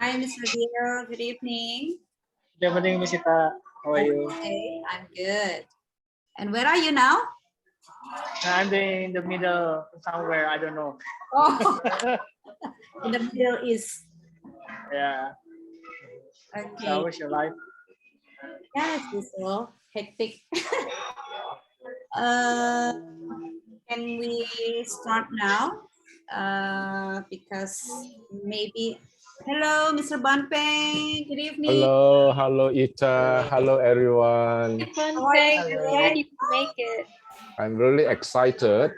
Hi, Mr. Dear. Good evening. Good evening, Miss Ita. How are you? Okay, I'm good. And where are you now? I'm in the middle somewhere. I don't know. Oh, in the Middle East. Yeah. So how Okay. was your life? Yeah, it's usual. Hectic. uh, can we start now? Because maybe. Hello, Mr. Banpeng. Good evening. Hello, Ita. Hello, everyone. How are you Thanks. Hello. Glad today? you could make it. I'm really excited,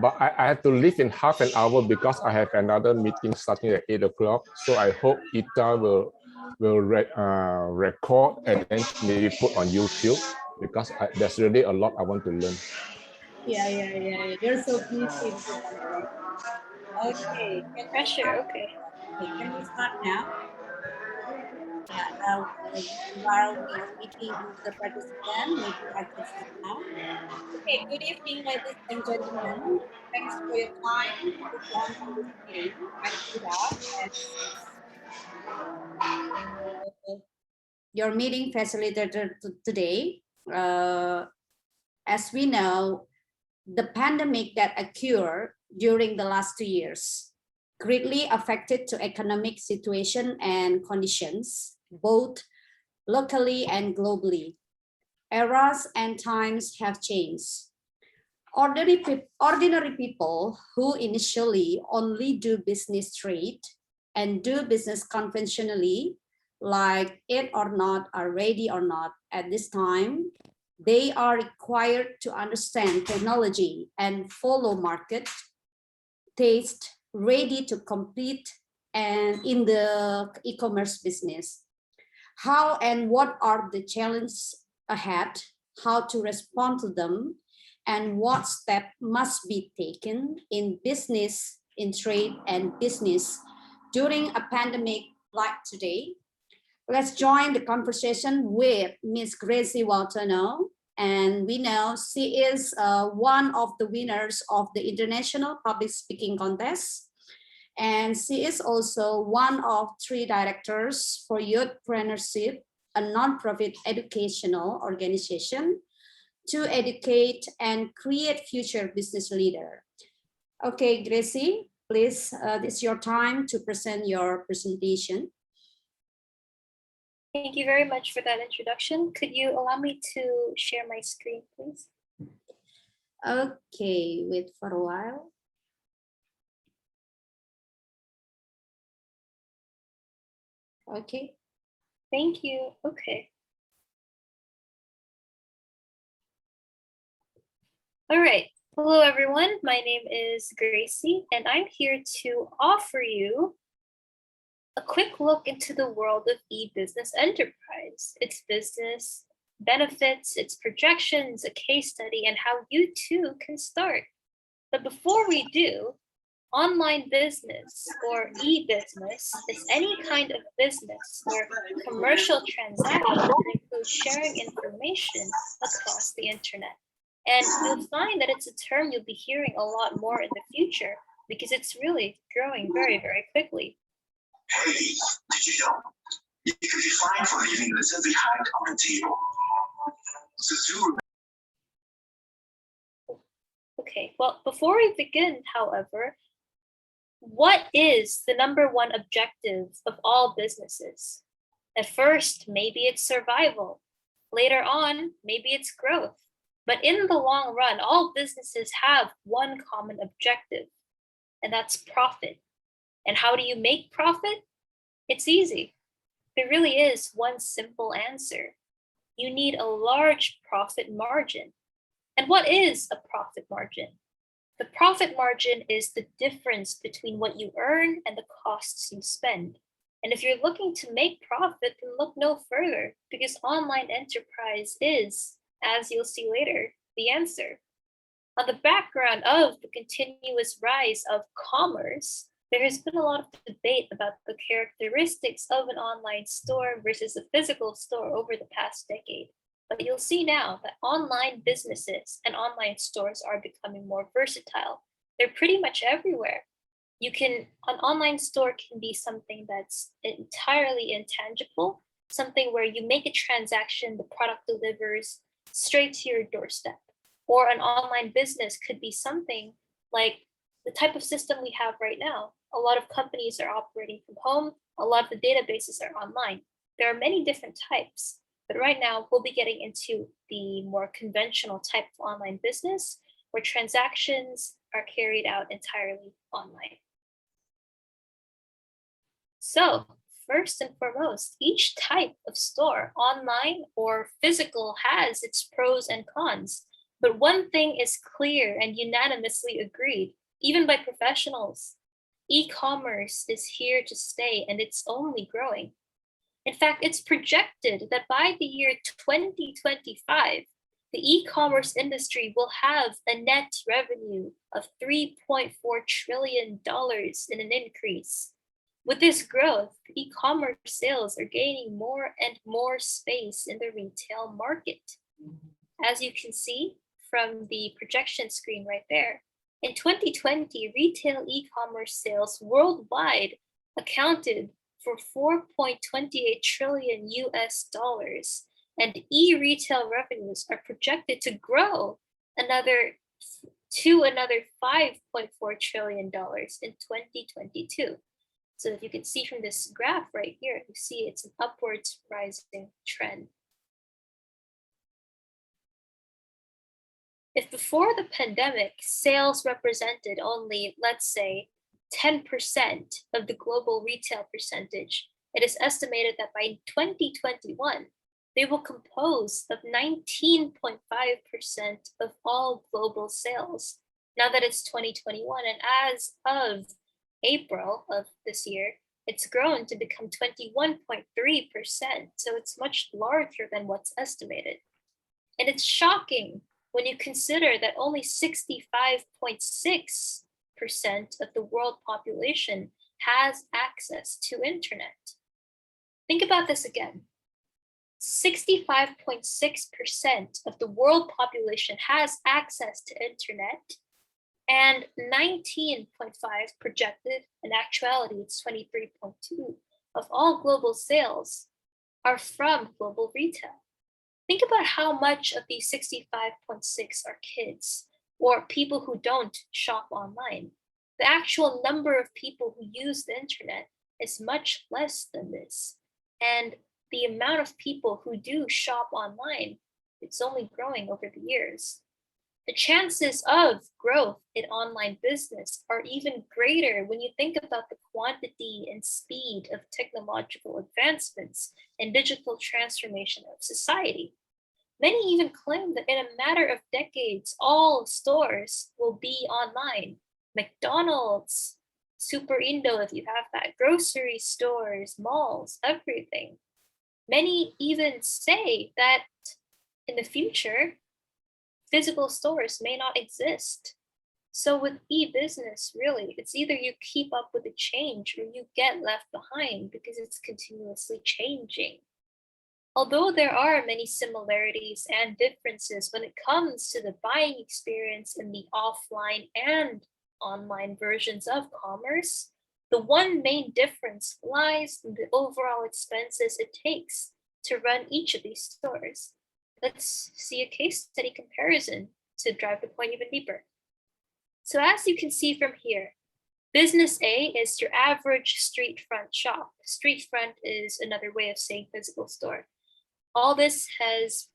but I have to leave in half an hour because I have another meeting starting at 8 o'clock. So I hope Ita will record and then maybe put on YouTube because there's really a lot I want to learn. Yeah. You're so busy, Mr. Banpeng. Okay. Pressure. Okay. Can we start now? Yeah, while we are waiting the participant, maybe I can start now. Okay, good evening, ladies and gentlemen. Thanks for your time to join in this meeting. I'm Ida, as your meeting facilitator today. As we know, the pandemic that occurred during the last 2 years greatly affected the economic situation and conditions, both locally and globally. Eras and times have changed. Ordinary people who initially only do business trade and do business conventionally, like it or not, are ready or not at this time, they are required to understand technology and follow market taste, ready to compete and in the e-commerce business. How and what are the challenges ahead, how to respond to them, and what step must be taken in business, in trade and business during a pandemic like today. Let's join the conversation with Ms. Gracie Waltono. And we know she is one of the winners of the International Public Speaking Contest. And she is also one of 3 directors for Youthpreneurship, a nonprofit educational organization to educate and create future business leader. Okay, Gracie, please, it's your time to present your presentation. Thank you very much for that introduction. Could you allow me to share my screen, please? Okay, wait for a while. Okay. Thank you. Okay. All right. Hello, everyone. My name is Gracie, and I'm here to offer you a quick look into the world of e-business enterprise, its business benefits, its projections, a case study, and how you too can start. But before we do, online business or e-business is any kind of business or commercial transaction that includes sharing information across the internet. And you'll find that it's a term you'll be hearing a lot more in the future because it's really growing very, very quickly. Hey, did you know? You could be fined for leaving litter behind on the table. Okay, well, before we begin, however, what is the #1 objective of all businesses? At first, maybe it's survival. Later on, maybe it's growth. But in the long run, all businesses have one common objective, and that's profit. And how do you make profit? It's easy. There really is one simple answer. You need a large profit margin. And what is a profit margin? The profit margin is the difference between what you earn and the costs you spend. And if you're looking to make profit, then look no further because online enterprise is, as you'll see later, the answer. On the background of the continuous rise of commerce, there has been a lot of debate about the characteristics of an online store versus a physical store over the past decade. But you'll see now that online businesses and online stores are becoming more versatile. They're pretty much everywhere. An online store can be something that's entirely intangible, something where you make a transaction, the product delivers straight to your doorstep. Or an online business could be something like the type of system we have right now. A lot of companies are operating from home. A lot of the databases are online. There are many different types, but right now we'll be getting into the more conventional type of online business where transactions are carried out entirely online. So first and foremost, each type of store, online or physical, has its pros and cons. But one thing is clear and unanimously agreed, even by professionals. E-commerce is here to stay and it's only growing. In fact, it's projected that by the year 2025, the e-commerce industry will have a net revenue of $3.4 trillion in an increase. With this growth, e-commerce sales are gaining more and more space in the retail market. As you can see from the projection screen right there, in 2020, retail e-commerce sales worldwide accounted for $4.28 trillion US, and e-retail revenues are projected to grow another $5.4 trillion in 2022. So if you can see from this graph right here, you see it's an upwards rising trend. If before the pandemic, sales represented only, let's say, 10% of the global retail percentage, it is estimated that by 2021, they will compose of 19.5% of all global sales. Now that it's 2021, and as of April of this year, it's grown to become 21.3%. So it's much larger than what's estimated. And it's shocking when you consider that only 65.6% of the world population has access to internet. Think about this again. 65.6% of the world population has access to internet, and 19.5 projected, in actuality it's 23.2, of all global sales are from global retail. Think about how much of these 65.6 are kids or people who don't shop online. The actual number of people who use the internet is much less than this. And the amount of people who do shop online, it's only growing over the years. The chances of growth in online business are even greater when you think about the quantity and speed of technological advancements and digital transformation of society. Many even claim that in a matter of decades, all stores will be online. McDonald's, Super Indo, if you have that, grocery stores, malls, everything. Many even say that in the future, physical stores may not exist. So with e-business, really, it's either you keep up with the change or you get left behind because it's continuously changing. Although there are many similarities and differences when it comes to the buying experience in the offline and online versions of commerce, the one main difference lies in the overall expenses it takes to run each of these stores. Let's see a case study comparison to drive the point even deeper. So as you can see from here, Business A is your average street front shop. Street front is another way of saying physical store. All this has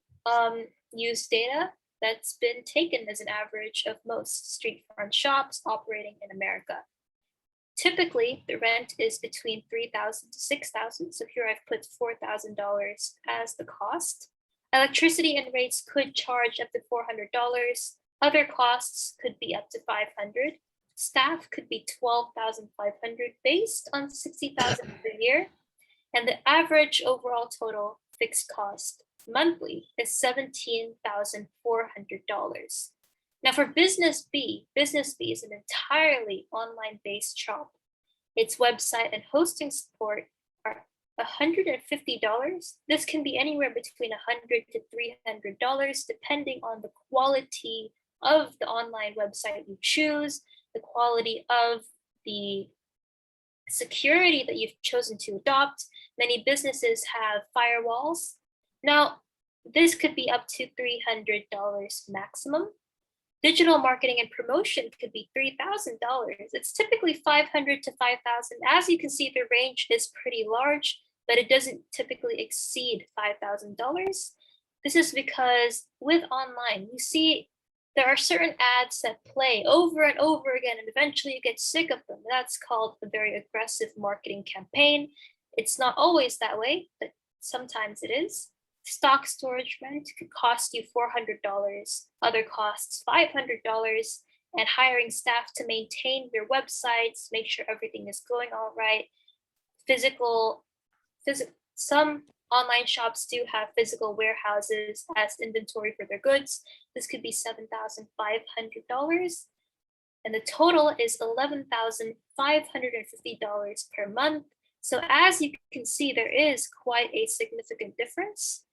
used data that's been taken as an average of most street front shops operating in America. Typically, the rent is between $3,000 to $6,000. So here I've put $4,000 as the cost. Electricity and rates could charge up to $400. Other costs could be up to $500. Staff could be $12,500 based on $60,000 per year. And the average overall total fixed cost monthly is $17,400. Now for Business B is an entirely online-based shop. Its website and hosting support are $150. This can be anywhere between $100 to $300 depending on the quality of the online website you choose, the quality of the security that you've chosen to adopt. Many businesses have firewalls. Now, this could be up to $300 maximum. Digital marketing and promotion could be $3,000. It's typically $500 to $5,000. As you can see, the range is pretty large, but it doesn't typically exceed $5,000. This is because with online, you see there are certain ads that play over and over again, and eventually you get sick of them. That's called a very aggressive marketing campaign. It's not always that way, but sometimes it is. Stock storage rent could cost you $400, other costs $500, and hiring staff to maintain your websites, make sure everything is going all right. Some online shops do have physical warehouses as inventory for their goods. This could be $7,500. And the total is $11,550 per month. So as you can see, there is quite a significant difference.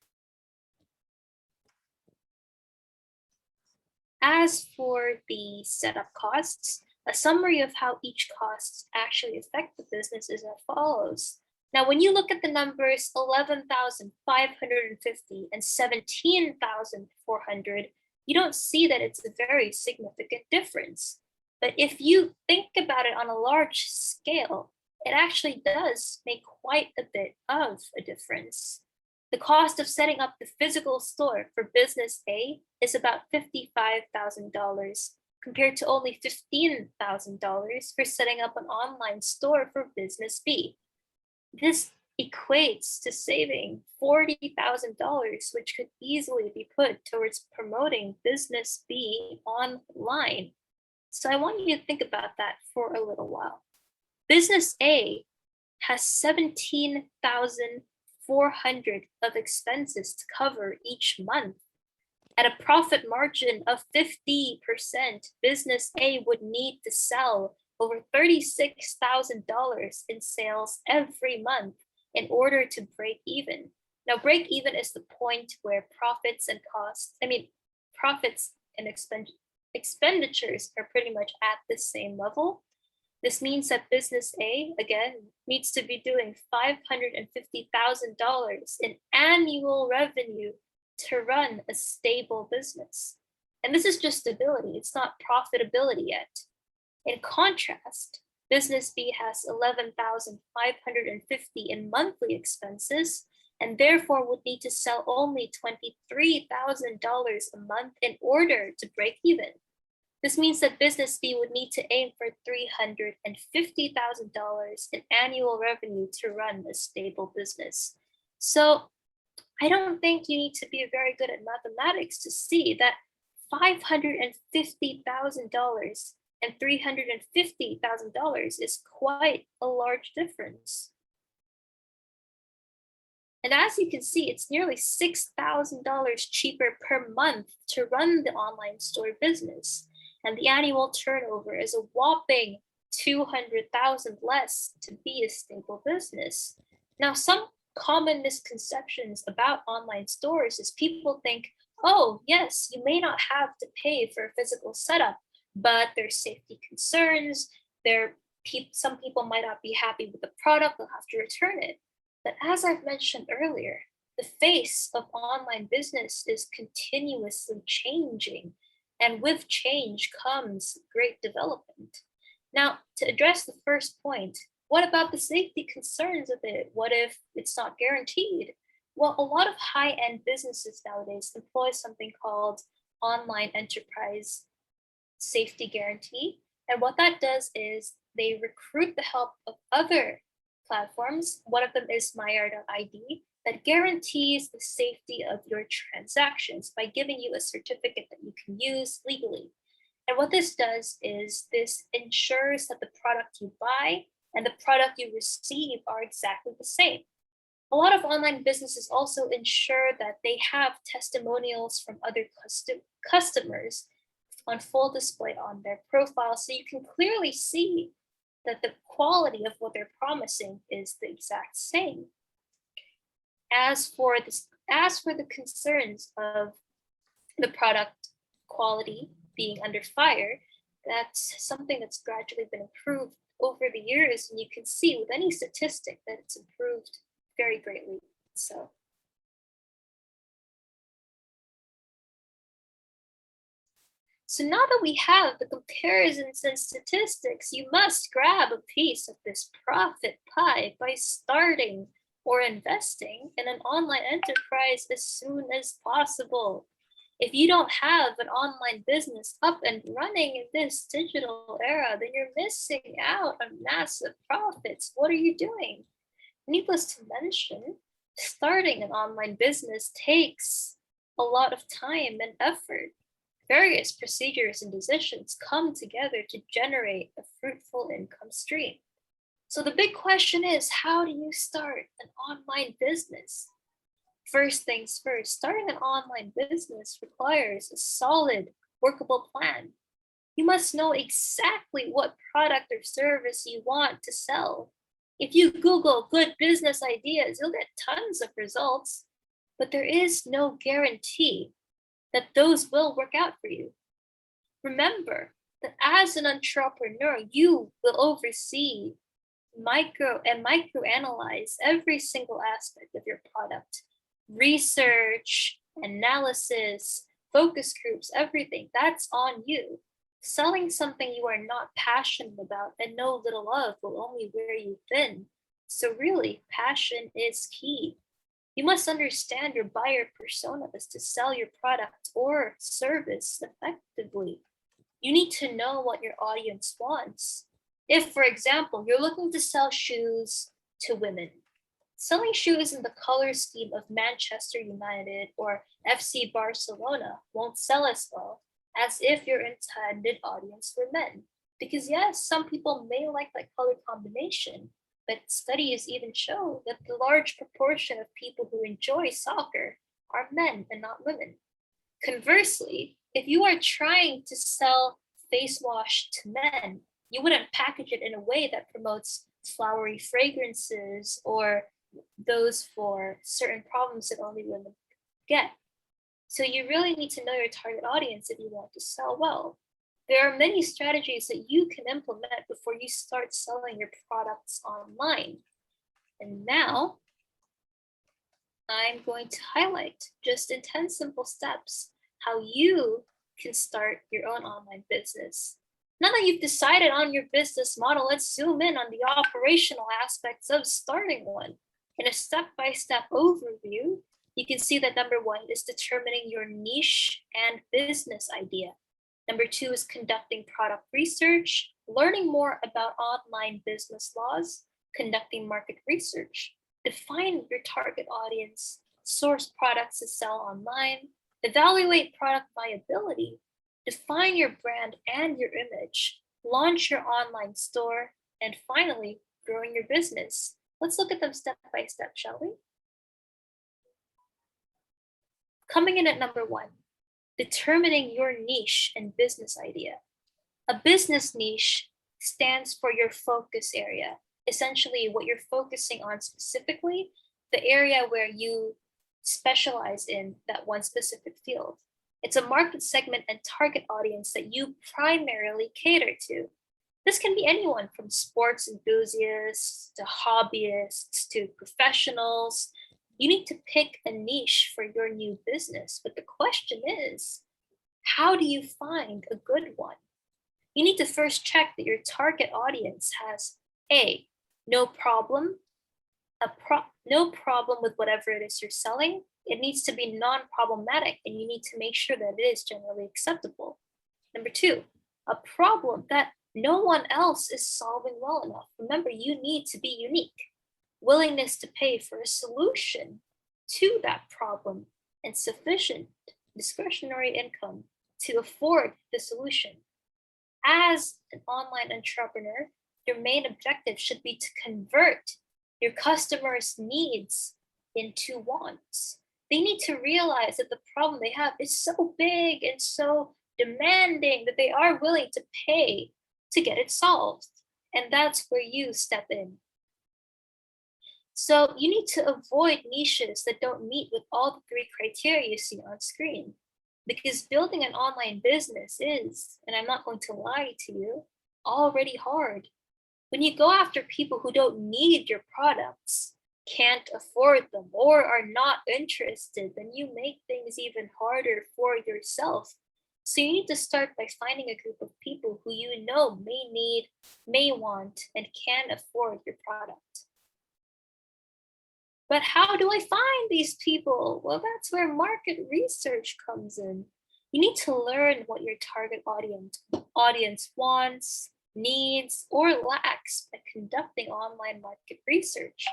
As for the setup costs, a summary of how each costs actually affect the business is as follows. Now, when you look at the numbers 11,550 and 17,400, you don't see that it's a very significant difference. But if you think about it on a large scale, it actually does make quite a bit of a difference. The cost of setting up the physical store for business A is about $55,000 compared to only $15,000 for setting up an online store for business B. This equates to saving $40,000, which could easily be put towards promoting business B online. So I want you to think about that for a little while. Business A has $17,400 of expenses to cover each month. At a profit margin of 50%, business A would need to sell over $36,000 in sales every month in order to break even. Now, break even is the point where profits and expenditures are pretty much at the same level. This means that business A, again, needs to be doing $550,000 in annual revenue to run a stable business. And this is just stability, it's not profitability yet. In contrast, business B has $11,550 in monthly expenses and therefore would need to sell only $23,000 a month in order to break even. This means that business B would need to aim for $350,000 in annual revenue to run a stable business. So I don't think you need to be very good at mathematics to see that $550,000 and $350,000 is quite a large difference. And as you can see, it's nearly $6,000 cheaper per month to run the online store business. And the annual turnover is a whopping $200,000 less to be a stable business. Now, some common misconceptions about online stores is people think, oh, yes, you may not have to pay for a physical setup, but there's safety concerns. Some people might not be happy with the product, they'll have to return it. But as I've mentioned earlier, the face of online business is continuously changing. And with change comes great development. Now, to address the first point, what about the safety concerns of it? What if it's not guaranteed? Well, a lot of high-end businesses nowadays employ something called online enterprise safety guarantee. And what that does is they recruit the help of other platforms. One of them is myr.id that guarantees the safety of your transactions by giving you a certificate that you can use legally. And what this does is this ensures that the product you buy and the product you receive are exactly the same. A lot of online businesses also ensure that they have testimonials from other customers on full display on their profile, so you can clearly see that the quality of what they're promising is the exact same. As for the concerns of the product quality being under fire, that's something that's gradually been improved over the years, and you can see with any statistic that it's improved very greatly. So now that we have the comparisons and statistics, you must grab a piece of this profit pie by starting or investing in an online enterprise as soon as possible. If you don't have an online business up and running in this digital era, then you're missing out on massive profits. What are you doing? Needless to mention, starting an online business takes a lot of time and effort. Various procedures and decisions come together to generate a fruitful income stream. So the big question is, how do you start an online business? First things first, starting an online business requires a solid, workable plan. You must know exactly what product or service you want to sell. If you Google good business ideas, you'll get tons of results, but there is no guarantee that those will work out for you. Remember that as an entrepreneur, you will oversee microanalyze every single aspect of your product. Research, analysis, focus groups, everything, that's on you. Selling something you are not passionate about and know little of will only wear you thin. So really, passion is key. You must understand your buyer personas to sell your product or service effectively. You need to know what your audience wants. If, for example, you're looking to sell shoes to women, selling shoes in the color scheme of Manchester United or FC Barcelona won't sell as well as if your intended audience were men. Because yes, some people may like that color combination, but studies even show that the large proportion of people who enjoy soccer are men and not women. Conversely, if you are trying to sell face wash to men, you wouldn't package it in a way that promotes flowery fragrances or those for certain problems that only women get. So you really need to know your target audience if you want to sell well. There are many strategies that you can implement before you start selling your products online. And now I'm going to highlight just in 10 simple steps how you can start your own online business. Now that you've decided on your business model, let's zoom in on the operational aspects of starting one. In a step-by-step overview, you can see that number 1 is determining your niche and business idea. Number 2 is conducting product research, learning more about online business laws, conducting market research, define your target audience, source products to sell online, evaluate product viability, define your brand and your image, launch your online store, and finally, growing your business. Let's look at them step by step, shall we? Coming in at number 1, determining your niche and business idea. A business niche stands for your focus area, essentially what you're focusing on specifically, the area where you specialize in that one specific field. It's a market segment and target audience that you primarily cater to. This can be anyone from sports enthusiasts to hobbyists to professionals. You need to pick a niche for your new business, but the question is, how do you find a good one? You need to first check that your target audience has A, no problem with whatever it is you're selling. It needs to be non-problematic, and you need to make sure that it is generally acceptable. Number 2, a problem that no one else is solving well enough. Remember, you need to be unique. Willingness to pay for a solution to that problem and sufficient discretionary income to afford the solution. As an online entrepreneur, your main objective should be to convert your customers' needs into wants. They need to realize that the problem they have is so big and so demanding that they are willing to pay to get it solved. And that's where you step in. So you need to avoid niches that don't meet with all the 3 criteria you see on screen, because building an online business is, and I'm not going to lie to you, already hard. When you go after people who don't need your products, can't afford them, or are not interested, then you make things even harder for yourself. So you need to start by finding a group of people who you know may need, may want, and can afford your product. But how do I find these people? Well, that's where market research comes in. You need to learn what your target audience wants, needs, or lacks by conducting online market research.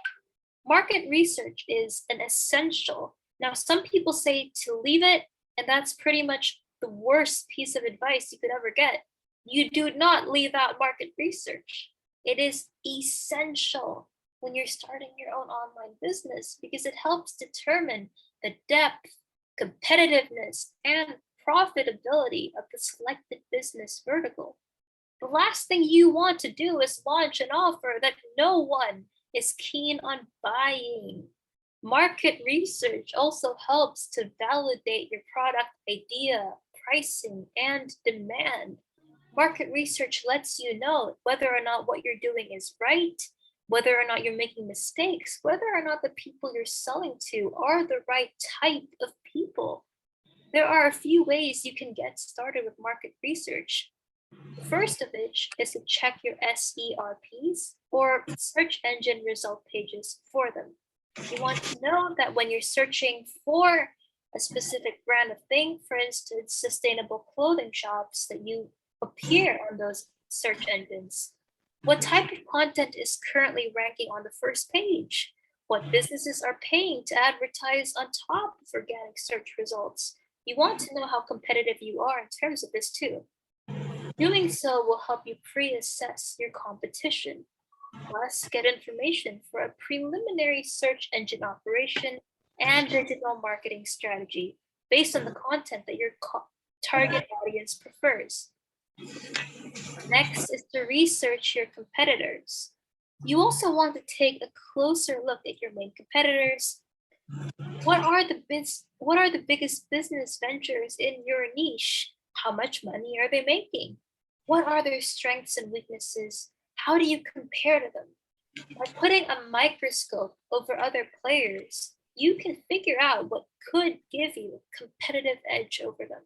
Market research is an essential. Now, some people say to leave it, and that's pretty much the worst piece of advice you could ever get. You do not leave out market research. It is essential when you're starting your own online business because it helps determine the depth, competitiveness, and profitability of the selected business vertical. The last thing you want to do is launch an offer that no one is keen on buying. Market research also helps to validate your product idea, pricing, and demand. Market research lets you know whether or not what you're doing is right, whether or not you're making mistakes, whether or not the people you're selling to are the right type of people. There are a few ways you can get started with market research. The first of which is to check your SERPs or search engine result pages for them. You want to know that when you're searching for a specific brand of thing, for instance, sustainable clothing shops, that you appear on those search engines. What type of content is currently ranking on the first page? What businesses are paying to advertise on top of organic search results? You want to know how competitive you are in terms of this too. Doing so will help you pre-assess your competition, plus get information for a preliminary search engine operation and digital marketing strategy based on the content that your target audience prefers. Next is to research your competitors. You also want to take a closer look at your main competitors. What are the biggest business ventures in your niche? How much money are they making? What are their strengths and weaknesses? How do you compare to them? By putting a microscope over other players, you can figure out what could give you a competitive edge over them.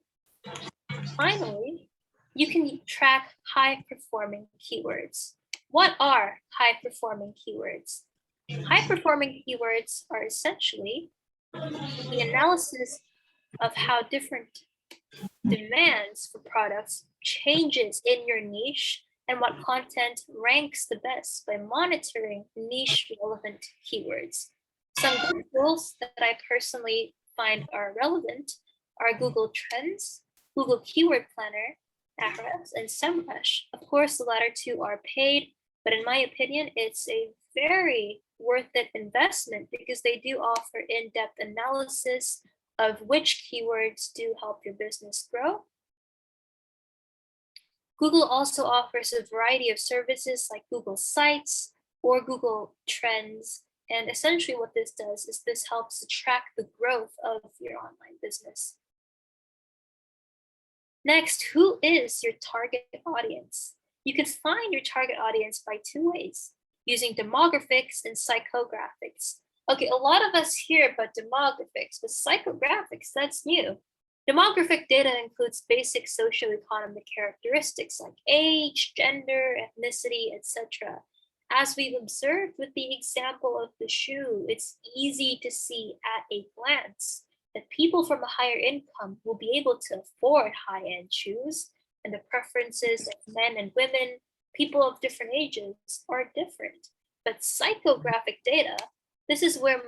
Finally, you can track high-performing keywords. What are high-performing keywords? High-performing keywords are essentially the analysis of how different demands for products changes in your niche and what content ranks the best by monitoring niche relevant keywords. Some good tools that I personally find are relevant are Google Trends, Google Keyword Planner, Ahrefs, and SEMrush. Of course, the latter two are paid, but in my opinion, it's a very worth it investment because they do offer in-depth analysis of which keywords do help your business grow. Google also offers a variety of services like Google Sites or Google Trends. And essentially what this does is this helps to track the growth of your online business. Next, who is your target audience? You can find your target audience by two ways, using demographics and psychographics. Okay, a lot of us hear about demographics, but psychographics, that's new. Demographic data includes basic socioeconomic characteristics like age, gender, ethnicity, etc. As we've observed with the example of the shoe, it's easy to see at a glance that people from a higher income will be able to afford high-end shoes, and the preferences of men and women, people of different ages, are different. But psychographic data, this is where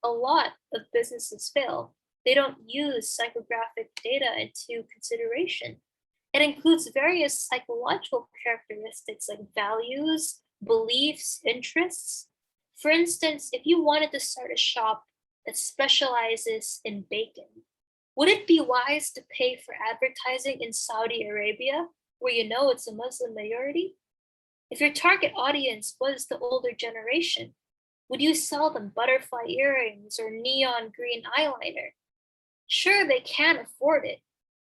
a lot of businesses fail. They don't use psychographic data into consideration. It includes various psychological characteristics like values, beliefs, interests. For instance, if you wanted to start a shop that specializes in bacon, would it be wise to pay for advertising in Saudi Arabia, where you know it's a Muslim majority? If your target audience was the older generation, would you sell them butterfly earrings or neon green eyeliner? Sure, they can afford it,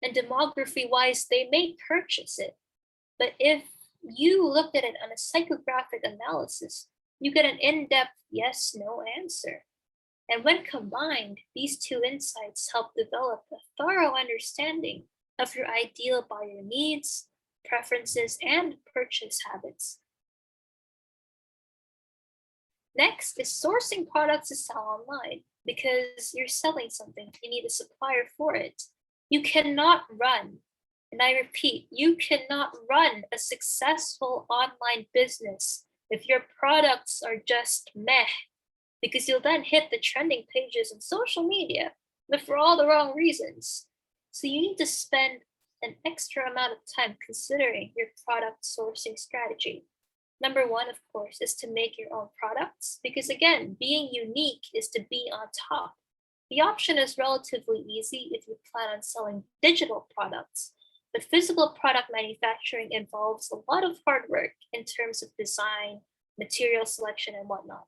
and demography-wise, they may purchase it. But if you looked at it on a psychographic analysis, you get an in-depth yes/no answer. And when combined, these two insights help develop a thorough understanding of your ideal buyer needs, preferences, and purchase habits. Next is sourcing products to sell online. Because you're selling something, you need a supplier for it. You cannot run, and I repeat, you cannot run a successful online business if your products are just meh, because you'll then hit the trending pages on social media, but for all the wrong reasons. So you need to spend an extra amount of time considering your product sourcing strategy. Number one, of course, is to make your own products, because again, being unique is to be on top. The option is relatively easy if you plan on selling digital products, but physical product manufacturing involves a lot of hard work in terms of design, material selection, and whatnot.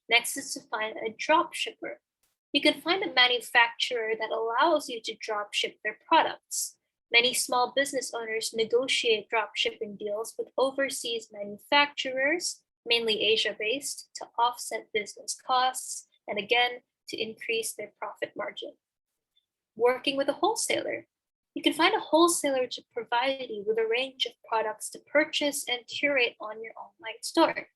Next is to find a drop shipper. You can find a manufacturer that allows you to drop ship their products. Many small business owners negotiate drop shipping deals with overseas manufacturers, mainly Asia-based, to offset business costs and again, to increase their profit margin. Working with a wholesaler. You can find a wholesaler to provide you with a range of products to purchase and curate on your online store.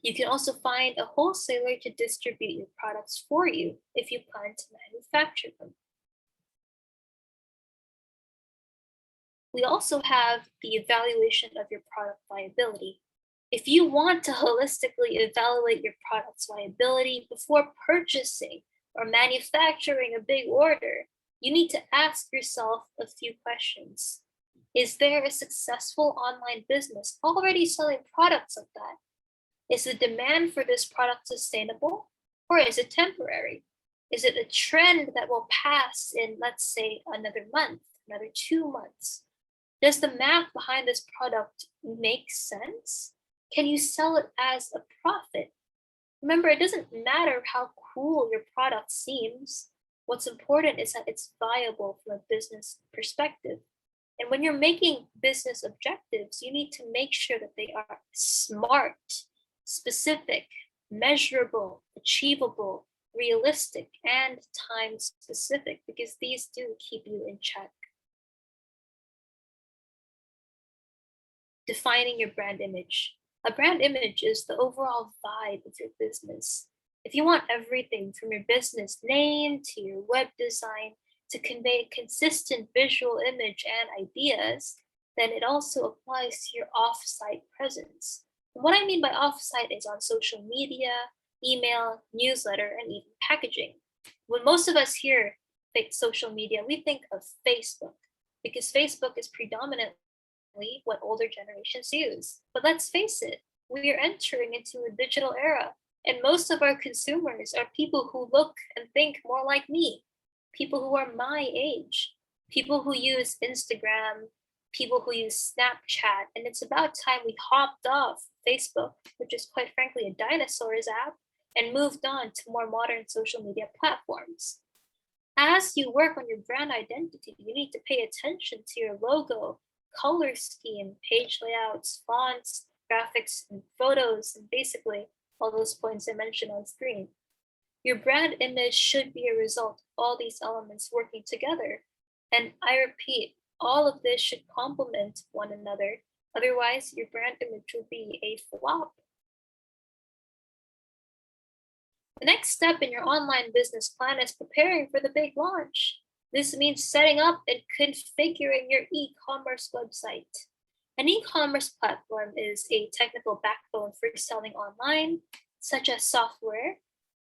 You can also find a wholesaler to distribute your products for you if you plan to manufacture them. We also have the evaluation of your product viability. If you want to holistically evaluate your product's viability before purchasing or manufacturing a big order, you need to ask yourself a few questions. Is there a successful online business already selling products like that? Is the demand for this product sustainable, or is it temporary? Is it a trend that will pass in, let's say, another month, another 2 months? Does the math behind this product make sense? Can you sell it as a profit? Remember, it doesn't matter how cool your product seems. What's important is that it's viable from a business perspective. And when you're making business objectives, you need to make sure that they are smart, specific, measurable, achievable, realistic, and time specific, because these do keep you in check. Defining your brand image. A brand image is the overall vibe of your business. If you want everything from your business name to your web design to convey a consistent visual image and ideas, then it also applies to your off-site presence. And what I mean by off-site is on social media, email, newsletter, and even packaging. When most of us hear social media, we think of Facebook, because Facebook is predominantly what older generations use. But let's face it, we are entering into a digital era, and most of our consumers are people who look and think more like me, people who are my age, people who use Instagram, people who use Snapchat, and it's about time we hopped off Facebook, which is quite frankly a dinosaur's app, and moved on to more modern social media platforms. As you work on your brand identity, you need to pay attention to your logo, color scheme, page layouts, fonts, graphics, and photos, and basically all those points I mentioned on screen. Your brand image should be a result of all these elements working together. And I repeat, all of this should complement one another. Otherwise, your brand image will be a flop. The next step in your online business plan is preparing for the big launch. This means setting up and configuring your e-commerce website. An e-commerce platform is a technical backbone for selling online, such as software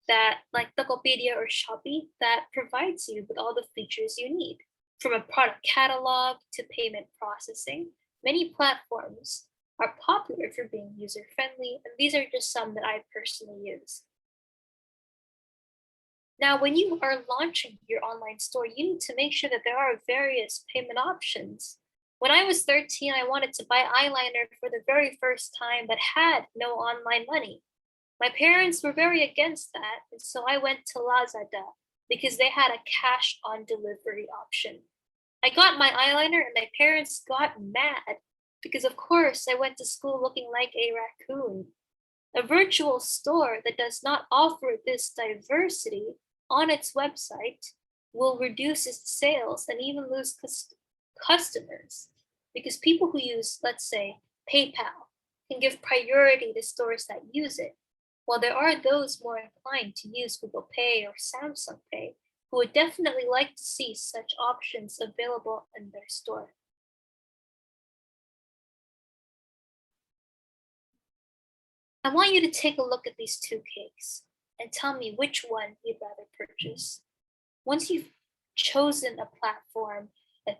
that, like Tokopedia or Shopee, that provides you with all the features you need. From a product catalog to payment processing, many platforms are popular for being user-friendly, and these are just some that I personally use. Now, when you are launching your online store, you need to make sure that there are various payment options. When I was 13, I wanted to buy eyeliner for the very first time, but had no online money. My parents were very against that, and so I went to Lazada because they had a cash on delivery option. I got my eyeliner and my parents got mad because of course I went to school looking like a raccoon. A virtual store that does not offer this diversity on its website will reduce its sales and even lose customers, because people who use, let's say, PayPal can give priority to stores that use it, while there are those more inclined to use Google Pay or Samsung Pay who would definitely like to see such options available in their store. I want you to take a look at these two cakes and tell me which one you'd rather purchase. Once you've chosen a platform, a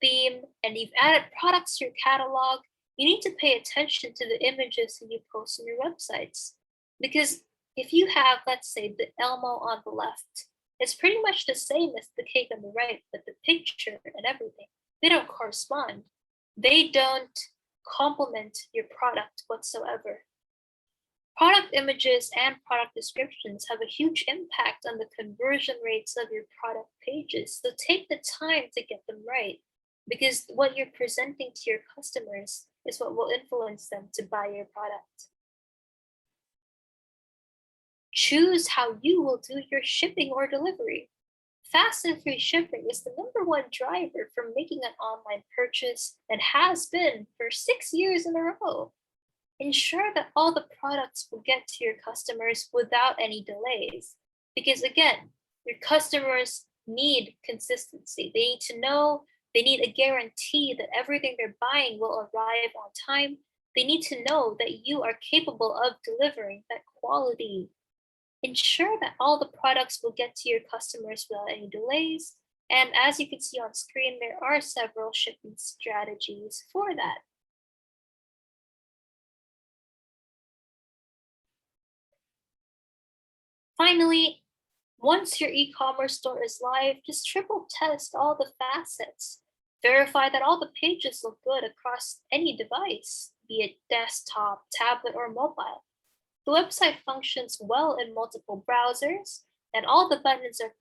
theme, and you've added products to your catalog, you need to pay attention to the images that you post on your websites. Because if you have, let's say, the Elmo on the left, it's pretty much the same as the cake on the right, but the picture and everything, they don't correspond. They don't complement your product whatsoever. Product images and product descriptions have a huge impact on the conversion rates of your product pages, so take the time to get them right, because what you're presenting to your customers is what will influence them to buy your product. Choose how you will do your shipping or delivery. Fast and free shipping is the #1 driver for making an online purchase and has been for 6 years in a row. Ensure that all the products will get to your customers without any delays. Because again, your customers need consistency. They need to know, they need a guarantee that everything they're buying will arrive on time. They need to know that you are capable of delivering that quality. Ensure that all the products will get to your customers without any delays. And as you can see on screen, there are several shipping strategies for that. Finally, once your e-commerce store is live, just triple test all the facets. Verify that all the pages look good across any device, be it desktop, tablet, or mobile. The website functions well in multiple browsers, and all the buttons are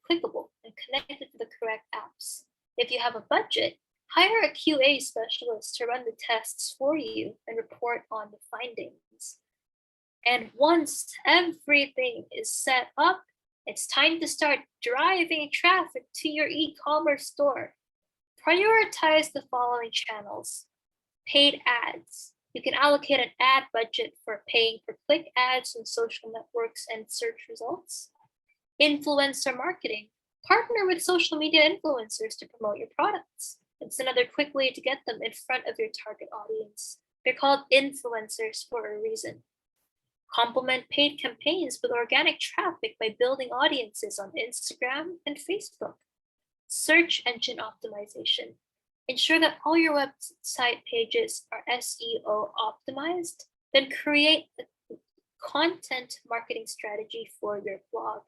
clickable and connected to the correct apps. If you have a budget, hire a QA specialist to run the tests for you and report on the findings. And once everything is set up, it's time to start driving traffic to your e-commerce store. Prioritize the following channels. Paid ads. You can allocate an ad budget for paying per click ads on social networks and search results. Influencer marketing. Partner with social media influencers to promote your products. It's another quick way to get them in front of your target audience. They're called influencers for a reason. Complement paid campaigns with organic traffic by building audiences on Instagram and Facebook. Search engine optimization. Ensure that all your website pages are SEO optimized, then create a content marketing strategy for your blog.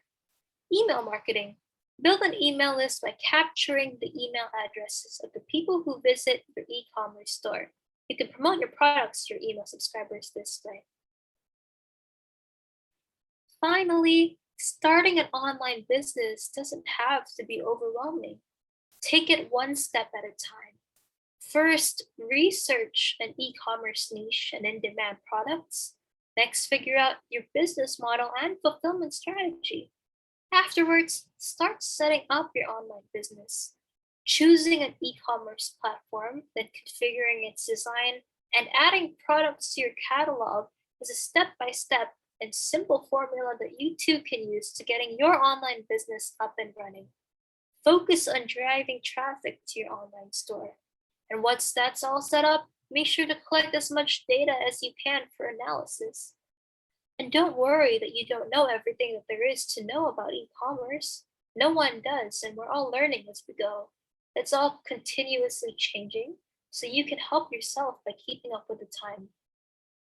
Email marketing. Build an email list by capturing the email addresses of the people who visit your e-commerce store. You can promote your products to your email subscribers this way. Finally, starting an online business doesn't have to be overwhelming. Take it one step at a time. First, research an e-commerce niche and in-demand products. Next, figure out your business model and fulfillment strategy. Afterwards, start setting up your online business. Choosing an e-commerce platform, then configuring its design, and adding products to your catalog is a step-by-step and simple formula that you too can use to getting your online business up and running. Focus on driving traffic to your online store. And once that's all set up, make sure to collect as much data as you can for analysis. And don't worry that you don't know everything that there is to know about e-commerce. No one does, and we're all learning as we go. It's all continuously changing, so you can help yourself by keeping up with the time.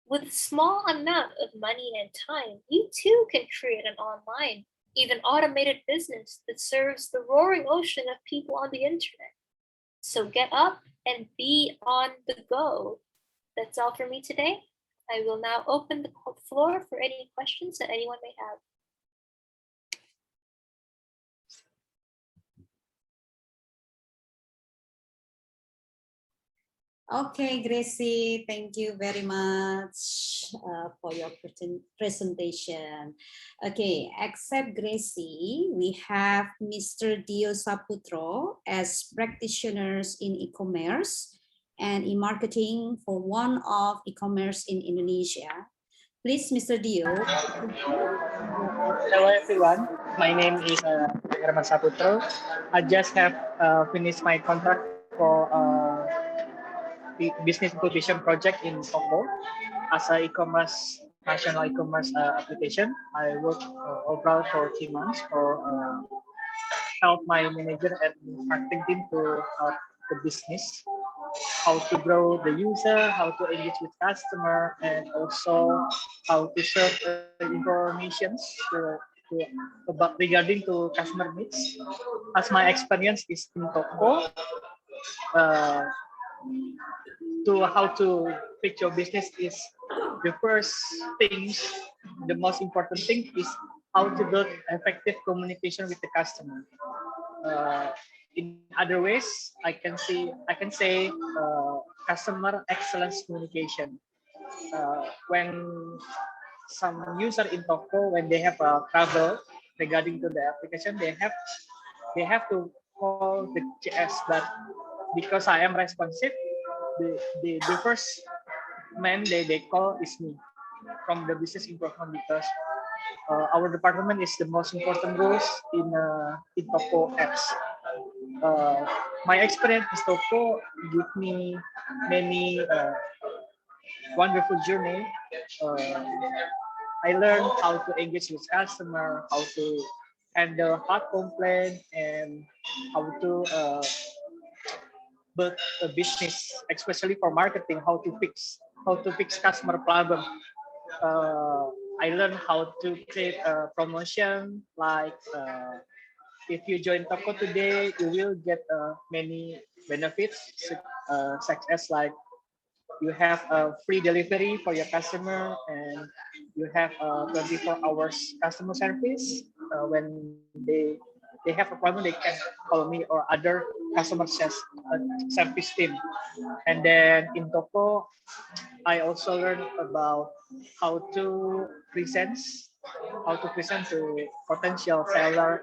With a small amount of money and time, you too can create an online, even automated business that serves the roaring ocean of people on the internet. So get up and be on the go. That's all for me today. I will now open the floor for any questions that anyone may have. Okay, Gracie, thank you very much for your presentation. Okay, except Gracie, we have Mr. Dio Saputro as practitioners in e-commerce and e-marketing for one of e-commerce in Indonesia. Please, Mr. Dio. Hello everyone, my name is Herman Saputro. I just have finished my contract for the business incubation project in Toko as a e-commerce national e-commerce application. I worked overall for 3 months for help my manager and marketing team to help the business, how to grow the user, how to engage with customer, and also how to serve informations about regarding to customer needs. As my experience is in Toko, uh, to how to fix your business is the first things, the most important thing is how to build effective communication with the customer. In other ways, I can say customer excellence communication. When some user in Toko, when they have a trouble regarding to the application, they have to call the GS, but because I am responsive, the first man they call is me from the business improvement, because our department is the most important roles in Toko apps. Uh, my experience in Toko give me many wonderful journey. Uh, I learned how to engage with customer, how to handle hard complaint, and how to build a business, especially for marketing, how to fix customer problem. I learned how to create a promotion, like if you join Toko today, you will get many benefits, such as like you have a free delivery for your customer, and you have 24 hours customer service. When they have a problem, they can call me or other service team. And then in Toko, I also learned about how to present to potential seller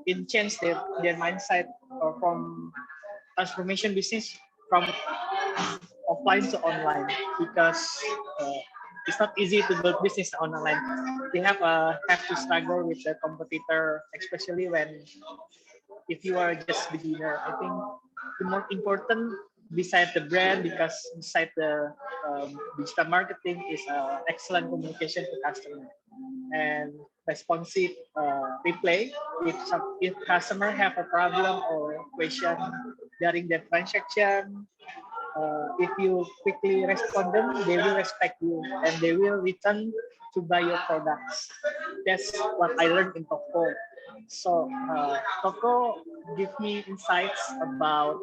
in change their mindset, or from transformation business from offline to online, because uh, it's not easy to build business online. They have to struggle with the competitor, especially when if you are just beginner. I think the most important beside the brand, because beside the digital marketing, is excellent communication to customer and responsive replay. If customer have a problem or question during the transaction, if you quickly respond them, they will respect you and they will return to buy your products. That's what I learned in Toko. So Toko give me insights about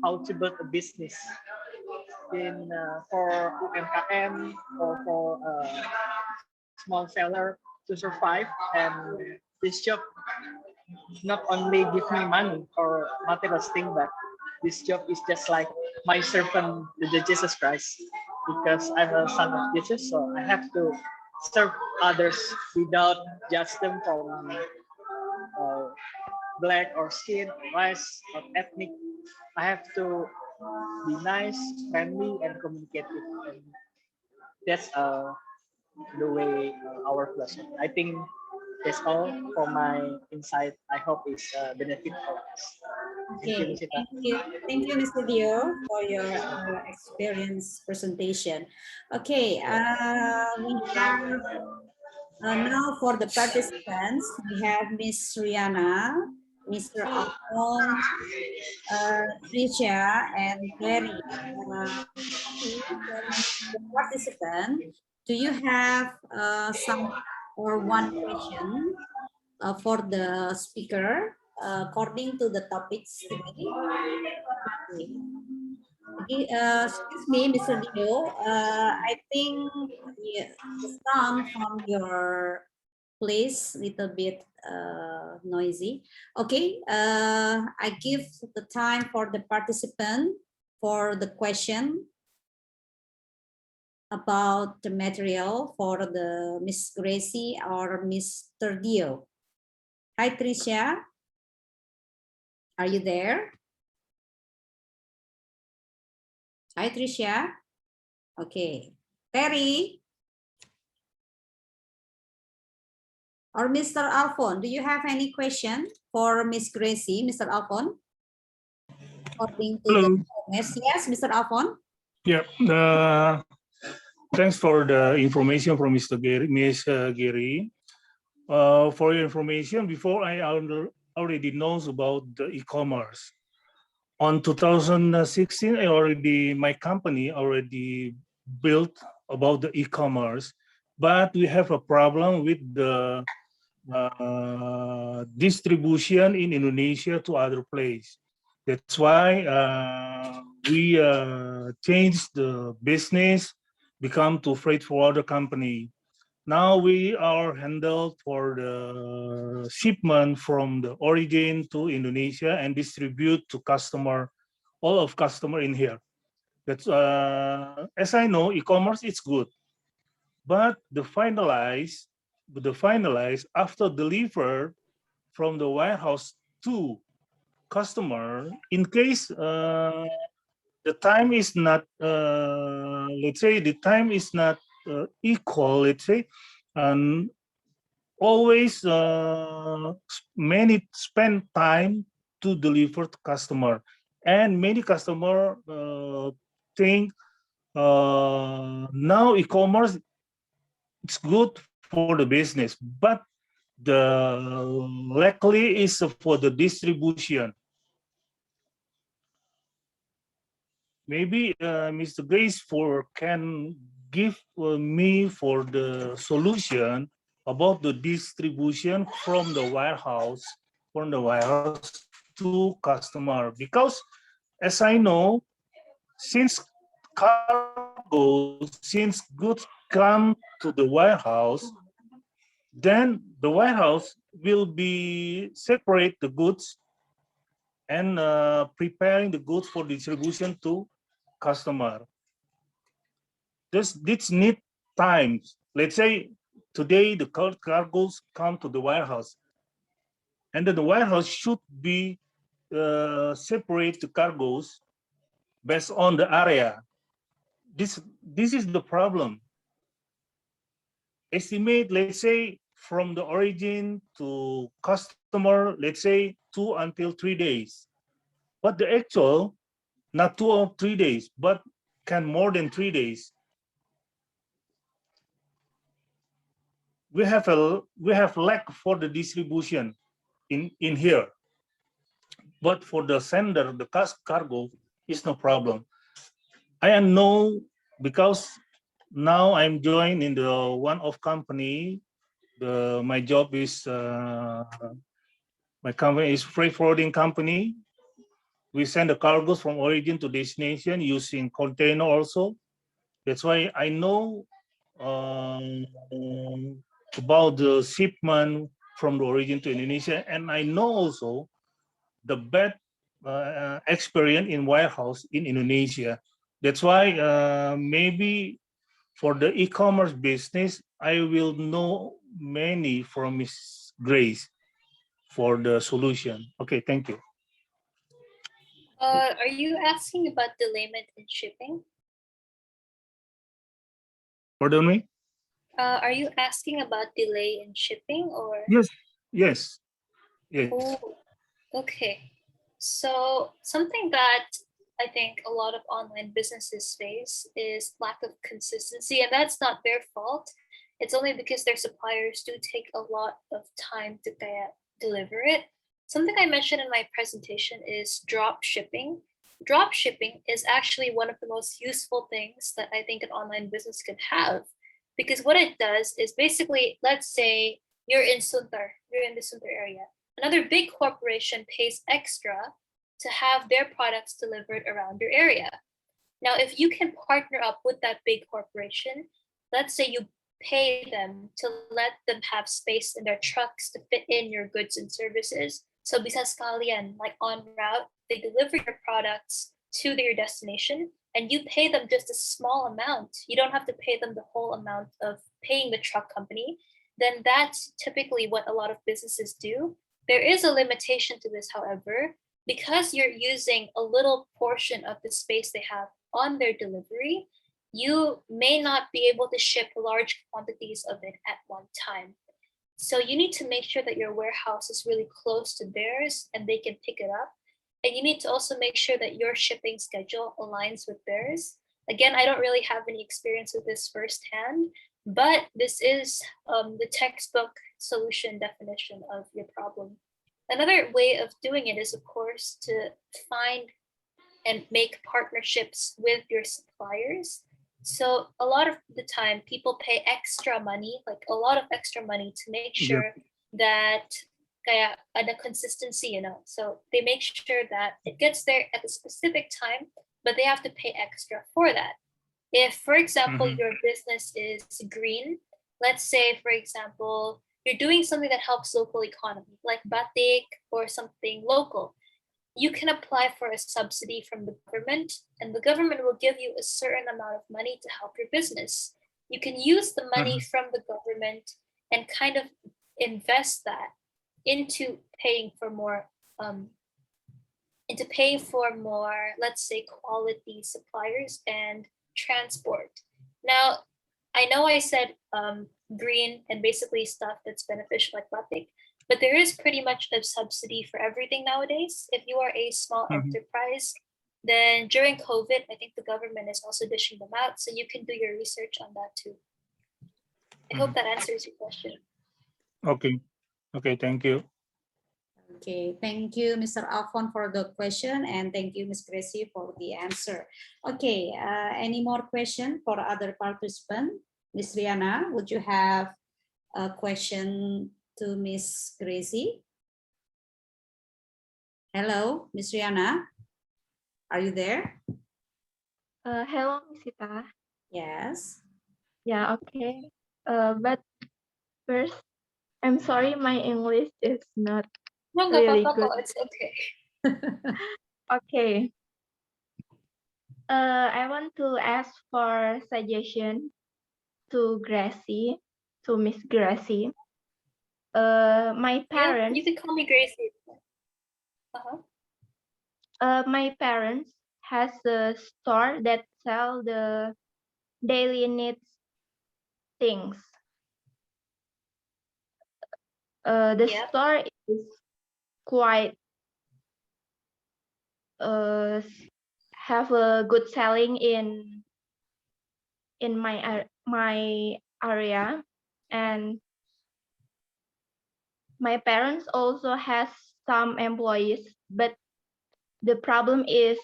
how to build a business in for UMKM or for small seller to survive. And this job not only give me money or material thing, but this job is just like my servant to the Jesus Christ, because I'm a son of Jesus, so I have to serve others without judge them from uh, black or skin, race or ethnic. I have to be nice, friendly, and communicative. And that's the way our philosophy. I think that's all for my insight. I hope it's benefit for us. Thank you, Okay, Nisita. thank you, Mr. Dio, for your experience presentation. Okay, we have now for the participants, we have Miss Rihanna, Mr. Alphonse, Tricia, and Gary. The participant, do you have some or one question for the speaker according to the topics today? Okay. Excuse me, Mr. Dio. I think the sound from your place little bit noisy. Okay. I give the time for the participant for the question about the material for the Miss Gracie or Mr. Dio? Hi, Tricia. Are you there? Hi, Tricia. Okay. Terry or Mr. Alphon, do you have any question for Miss Gracie, Mr. Alphon? According to the Hello. yes, Mr. Alphon. Yeah. Thanks for the information from Mr. Gary, Miss Gary. For your information, before I already knows about the e-commerce. On 2016, my company already built about the e-commerce, but we have a problem with the distribution in Indonesia to other place. That's why we changed the business, become to freight forwarder company. Now we are handled for the shipment from the origin to Indonesia and distribute to customer, all of customer in here. That's as I know, e-commerce is good, but the finalize after delivered from the warehouse to customer, in case the time is not, let's say the time is not equal, let's say, and always many spend time to deliver to customer, and many customer think now e-commerce it's good for the business, but the likely is for the distribution. Maybe Mr. Grace can give me for the solution about the distribution from the warehouse to customer, because as I know, since since goods come to the warehouse, then the warehouse will be separate the goods and preparing the goods for distribution to customer. This need time. Let's say today the cargoes come to the warehouse, and then the warehouse should be separate the cargoes based on the area. This is the problem. Estimate, let's say, from the origin to customer, let's say 2 until 3 days. But the actual, not 2 or 3 days, but can more than 3 days. We have lack for the distribution in here. But for the sender, the cargo is no problem. I know because now I'm joined in the one of company. My job is my company is freight forwarding company. We send the cargoes from origin to destination using container also. That's why I know about the shipment from the origin to Indonesia, and I know also the bad experience in warehouse in Indonesia. That's why maybe for the e-commerce business, I will know many from Ms. Grace for the solution. Okay, thank you. Are you asking about delayment in shipping? Pardon me? Are you asking about delay in shipping or? Yes, yes, yes. Oh, okay. So something that I think a lot of online businesses face is lack of consistency, and that's not their fault. It's only because their suppliers do take a lot of time to deliver it. Something I mentioned in my presentation is drop shipping. Drop shipping is actually one of the most useful things that I think an online business could have, because what it does is basically, let's say you're in the Sunter area. Another big corporation pays extra to have their products delivered around your area. Now, if you can partner up with that big corporation, let's say you pay them to let them have space in their trucks to fit in your goods and services. So bisa sekalian, like on route, they deliver your products to your destination and you pay them just a small amount, you don't have to pay them the whole amount of paying the truck company, then that's typically what a lot of businesses do. There is a limitation to this, however, because you're using a little portion of the space they have on their delivery, you may not be able to ship large quantities of it at one time. So you need to make sure that your warehouse is really close to theirs and they can pick it up. And you need to also make sure that your shipping schedule aligns with theirs. Again, I don't really have any experience with this firsthand, but this is the textbook solution definition of your problem. Another way of doing it is, of course, to find and make partnerships with your suppliers. So a lot of the time, people pay extra money, like a lot of extra money, to make sure that kaya ada consistency, So they make sure that it gets there at a specific time, but they have to pay extra for that. If, for example, your business is green, let's say, for example, you're doing something that helps local economy, like batik or something local, you can apply for a subsidy from the government, and the government will give you a certain amount of money to help your business. You can use the money from the government and kind of invest that into paying for more, let's say, quality suppliers and transport. Now, I know I said green and basically stuff that's beneficial like batik, but there is pretty much a subsidy for everything nowadays. If you are a small enterprise, then during COVID, I think the government is also dishing them out. So you can do your research on that too. I hope that answers your question. Okay. Okay, thank you. Okay, thank you, Mr. Alphon, for the question, and thank you, Ms. Gracie, for the answer. Okay, any more question for other participants? Ms. Riana, would you have a question to Ms. Gracie? Hello, Ms. Riana, are you there? Hello, Miss Ita. Yes. Yeah, okay. But first, I'm sorry, my English is not No, really no, good. it's okay. Okay. I want to ask for suggestion to Gracie, to Miss Gracie. My parents. You can call me Gracie. My parents has a store that sell the daily needs things. The store is quite have a good selling in my area, and my parents also has some employees, but the problem is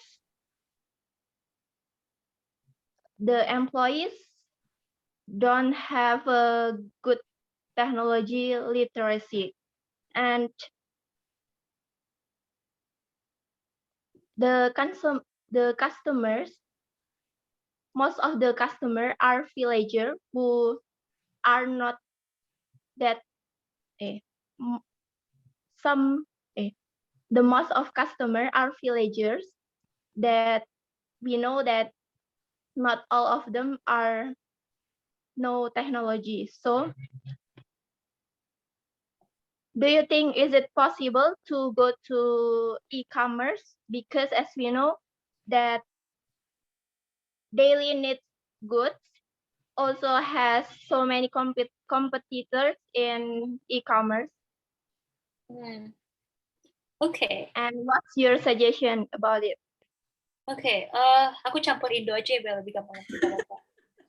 the employees don't have a good technology literacy, and the customers, most of the customers are villagers who are not that the most of customers are villagers that we know that not all of them are know technology. So do you think is it possible to go to e-commerce? Because as we know that daily needs goods also has so many competitors in e-commerce. Okay. And what's your suggestion about it? Okay, aku campur Indo aja ya, biar lebih gampang.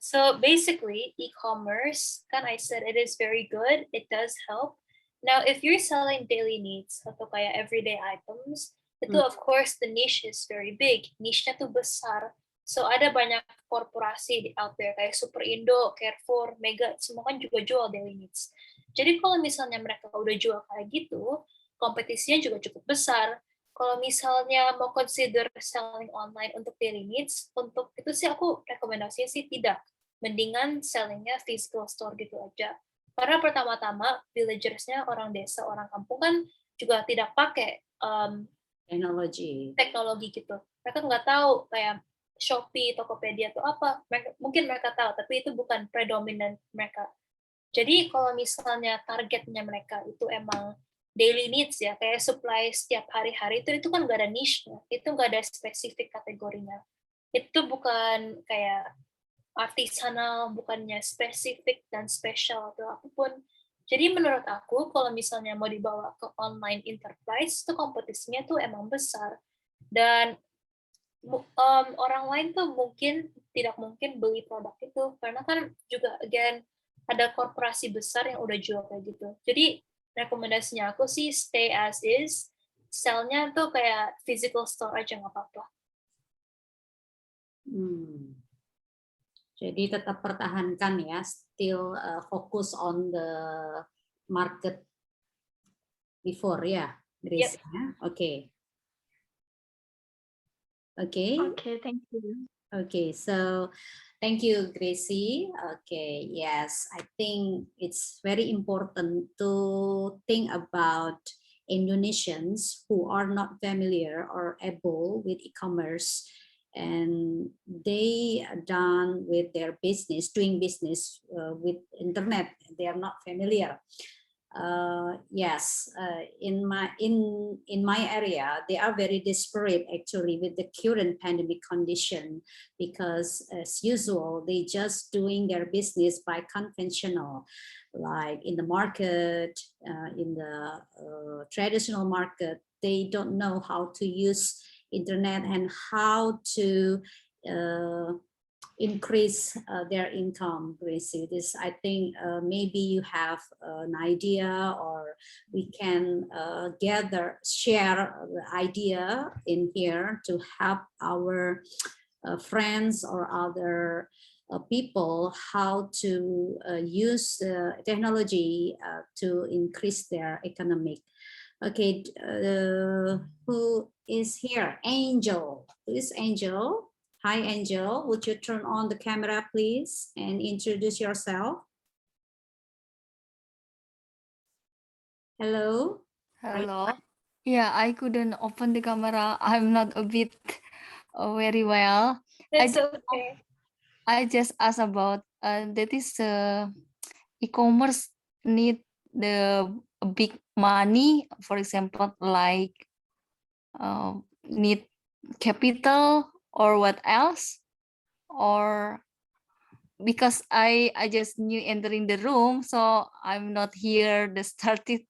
So basically, e-commerce, kan I said it is very good. It does help. Now, if you're selling daily needs atau kayak everyday items, itu of course the niche is very big. Niche-nya tuh besar. So ada banyak korporasi out there kayak Super Indo, Carrefour, Mega, semua kan juga jual daily needs. Jadi kalau misalnya mereka udah jual kayak gitu, kompetisinya juga cukup besar. Kalau misalnya mau consider selling online untuk daily needs, untuk itu sih aku rekomendasinya sih tidak. Mendingan sellingnya physical store gitu aja. Karena pertama-tama villagersnya orang desa, orang kampung kan juga tidak pakai teknologi gitu. Mereka nggak tahu kayak Shopee, Tokopedia itu apa. Mungkin mereka tahu, tapi itu bukan predominant mereka. Jadi kalau misalnya targetnya mereka itu emang daily needs ya, kayak supply setiap hari-hari itu kan nggak ada niche-nya, itu nggak ada spesifik kategorinya. Itu bukan kayak artisanal, bukannya spesifik dan spesial atau apapun. Jadi menurut aku kalau misalnya mau dibawa ke online enterprise itu kompetisinya tuh emang besar dan orang lain tuh tidak mungkin beli produk itu karena kan juga again ada korporasi besar yang udah jual kayak gitu. Jadi rekomendasinya aku sih stay as is, sell-nya tuh kayak physical store aja nggak apa-apa. Jadi tetap pertahankan ya, still focus on the market before ya, Gracie. Oke. Okay. Okay, thank you. Okay, so thank you, Gracie. Okay, yes, I think it's very important to think about Indonesians who are not familiar or able with e-commerce, and they are done with their business, doing business with internet. They are not familiar. Yes, in my area, they are very desperate actually with the current pandemic condition, because as usual, they just doing their business by conventional, like in the market, in the traditional market. They don't know how to use internet and how to increase their income. Gracie, this I think maybe you have an idea, or we can share the idea in here to help our friends or other people how to use technology to increase their economic. Okay, who is here? Angel. Who is Angel? Hi, Angel. Would you turn on the camera, please, and introduce yourself? Hello. Hello. Yeah, I couldn't open the camera. I'm not a bit very well. That's okay. I just asked about that is e-commerce need the big money, for example, like need capital or what else, or because I just new entering the room, so I'm not here the started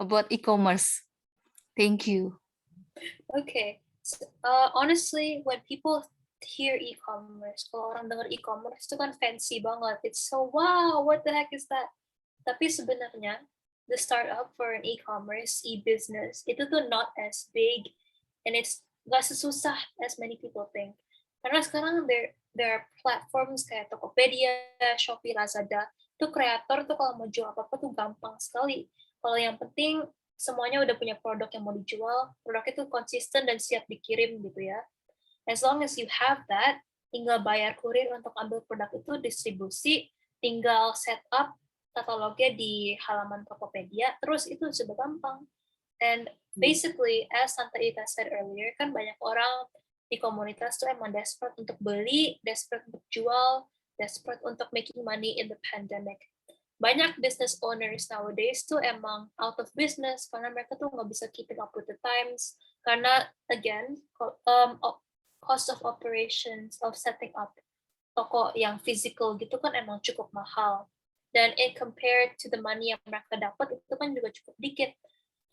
about e-commerce. Thank you. Okay. So, honestly, when people hear e-commerce, kalau orang dengar e-commerce itu kan fancy banget. It's so wow, what the heck is that? Tapi sebenarnya the startup for an e-commerce, e-business itu tuh not as big and it's gak sesusah as many people think. Karena sekarang there are platforms kayak Tokopedia, Shopee, Lazada. Itu kreator tuh kalau mau jual apa-apa tuh gampang sekali. Kalau yang penting semuanya udah punya produk yang mau dijual, produknya tuh konsisten dan siap dikirim gitu ya. As long as you have that, tinggal bayar kurir untuk ambil produk itu, distribusi, tinggal set up katalognya di halaman Tokopedia, terus itu sudah gampang. And basically, as Tante Ita said earlier, kan banyak orang di komunitas tuh emang desperate untuk beli, desperate untuk jual, desperate untuk making money in the pandemic. Banyak business owners nowadays tuh emang out of business karena mereka tuh nggak bisa keeping up with the times, karena again cost of operations of setting up toko yang physical gitu kan emang cukup mahal, dan compared to the money yang mereka dapat itu kan juga cukup dikit.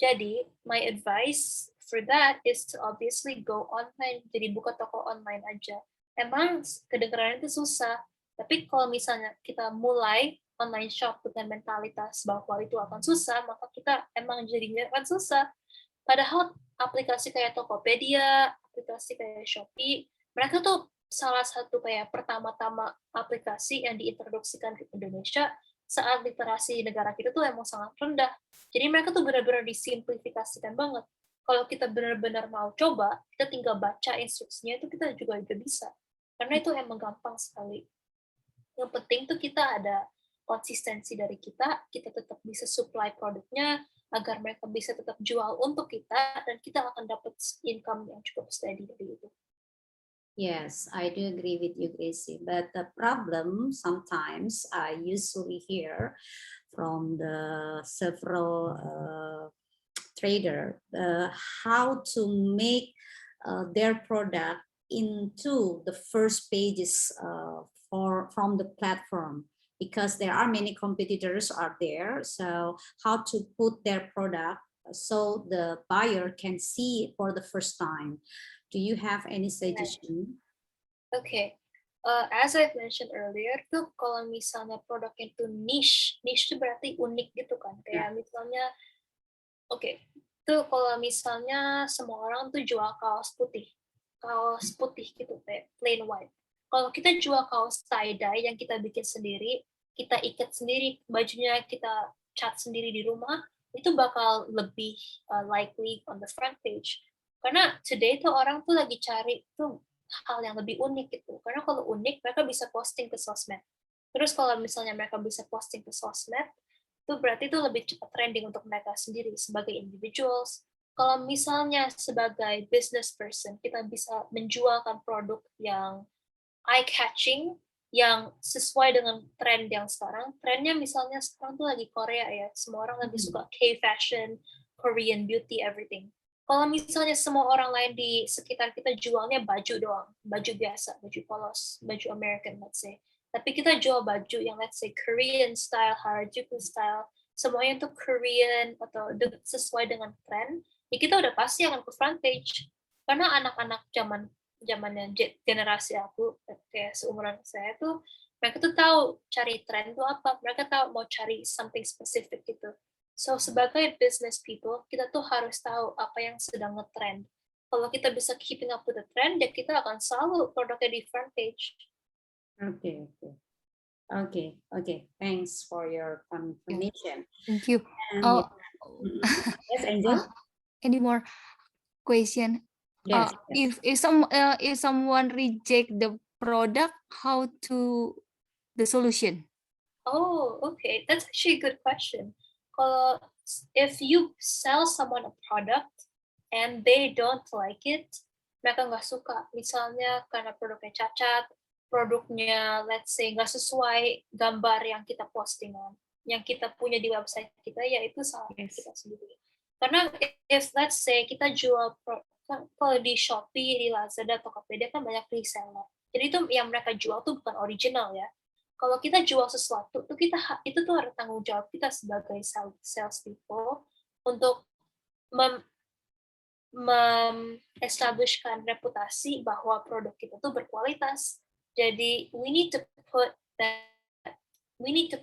Jadi my advice for that is to obviously go online, jadi buka toko online aja. Emang kedengarannya itu susah, tapi kalau misalnya kita mulai online shop dengan mentalitas bahwa itu akan susah, maka kita emang jadinya akan susah. Padahal aplikasi kayak Tokopedia, aplikasi kayak Shopee, mereka tuh salah satu kayak pertama-tama aplikasi yang diintroduksikan ke Indonesia saat literasi negara kita tuh emang sangat rendah. Jadi mereka tuh benar-benar disimplifikasikan banget. Kalau kita benar-benar mau coba, kita tinggal baca instruksinya itu kita juga bisa. Karena itu emang gampang sekali. Yang penting tuh kita ada konsistensi dari kita tetap bisa supply produknya, agar mereka bisa tetap jual untuk kita, dan kita akan dapat income yang cukup steady dari itu. Yes, I do agree with you, Gracie. But the problem sometimes I usually hear from the several trader how to make their product into the first pages from the platform, because there are many competitors out there. So how to put their product so the buyer can see it for the first time. Do you have any suggestion? Okay. As I've mentioned earlier tuh, kalau misalnya produk itu niche itu berarti unik gitu kan. Kayak misalnya, oke, tuh kalau misalnya semua orang tuh jual kaos putih gitu, kayak plain white. Kalau kita jual kaos tie-dye yang kita bikin sendiri, kita ikat sendiri bajunya, kita cat sendiri di rumah, itu bakal lebih likely on the front page. Karena today tuh orang tuh lagi cari tuh hal yang lebih unik gitu. Karena kalau unik, mereka bisa posting ke sosmed. Terus kalau misalnya mereka bisa posting ke sosmed, itu berarti itu lebih cepat trending untuk mereka sendiri sebagai individuals. Kalau misalnya sebagai business person, kita bisa menjualkan produk yang eye-catching, yang sesuai dengan tren yang sekarang. Trennya misalnya sekarang tuh lagi Korea ya, semua orang lagi suka K-fashion, Korean beauty, everything. Kalau misalnya semua orang lain di sekitar kita jualnya baju doang, baju biasa, baju polos, baju American, let's say. Tapi kita jual baju yang let's say Korean style, Harajuku style, semuanya itu Korean atau sesuai dengan tren, ya kita udah pasti akan ke front page. Karena anak-anak zamannya generasi aku, kayak seumuran saya tuh, mereka tuh tahu cari tren tuh apa, mereka tahu mau cari something specific gitu. So sebagai business people, kita tuh harus tahu apa yang sedang ngetrend. Kalau kita bisa keeping up with the trend, ya kita akan selalu produknya di front page. Okay. Thanks for your confirmation. Thank you. And yes, Angel. Any more question? Yes. If someone reject the product, how to the solution? Oh, okay. That's actually a good question. If you sell someone a product and they don't like it, mereka nggak suka. Misalnya karena produknya cacat, produknya let's say nggak sesuai gambar yang kita postingan, yang kita punya di website kita, yaitu salah kita sendiri. Karena if let's say kita jual kalau di Shopee, di Lazada atau Tokopedia kan banyak reseller. Jadi itu yang mereka jual tuh bukan original ya. Kalau kita jual sesuatu tuh itu tuh harus tanggung jawab kita sebagai sales people untuk establishkan reputasi bahwa produk kita tuh berkualitas. Jadi we need to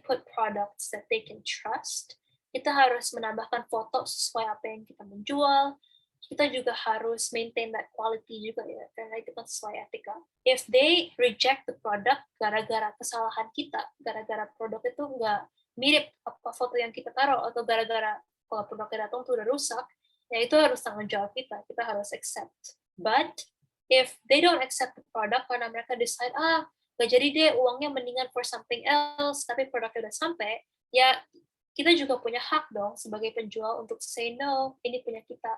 put products that they can trust. Kita harus menambahkan foto sesuai apa yang kita menjual. Kita juga harus maintain that quality juga ya, karena itu kan sesuai etika. If they reject the product gara-gara kesalahan kita, gara-gara produk itu nggak mirip apa foto yang kita taruh, atau gara-gara kalau produknya datang tuh udah rusak, ya itu harus tanggung jawab kita harus accept. But if they don't accept the product karena mereka decide, nggak jadi deh, uangnya mendingan for something else, tapi produknya udah sampai, ya kita juga punya hak dong sebagai penjual untuk say no, ini punya kita.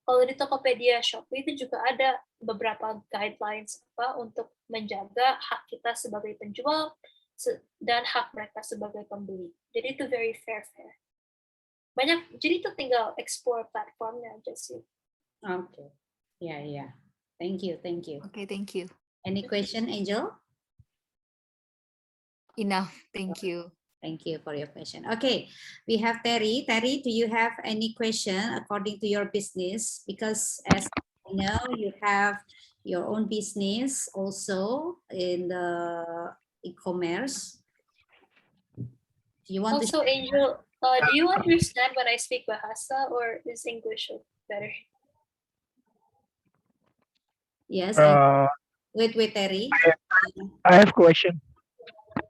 Kalau di Tokopedia, Shopee itu juga ada beberapa guidelines untuk menjaga hak kita sebagai penjual dan hak mereka sebagai pembeli. Jadi itu very fair. Banyak, jadi itu tinggal explore platformnya aja sih. Okay. Yeah. Thank you. Okay, thank you. Any question, Angel? Enough. Thank you. Thank you for your question. Okay, we have Terry. Terry, do you have any question according to your business? Because as you know, you have your own business also in the e-commerce. Do you want also, Angel, do you understand when I speak Bahasa, or is English better? Yes. Wait, Terry. I have question.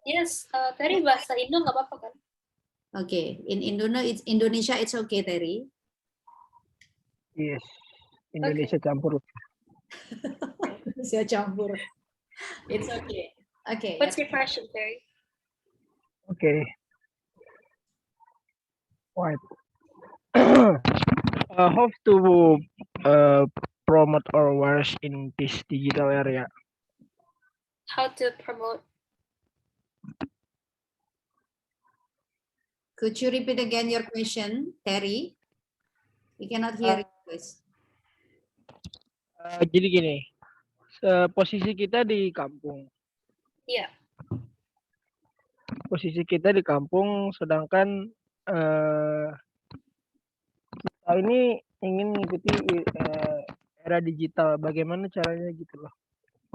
Yes, Terry bahasa Indo nggak apa-apa kan? Okay, in Indonesia it's okay, Terry. Yes, Indonesia campur. Indonesia campur. It's okay. Okay. What's your question, Terry? Okay. Right. How to promote our wares in this digital area? how to promote. Could you repeat again your question, Terry? We cannot hear you, please. Jadi gini, posisi kita di kampung. Yeah. Posisi kita di kampung, sedangkan kita ini ingin mengikuti era digital. Bagaimana caranya gitu loh,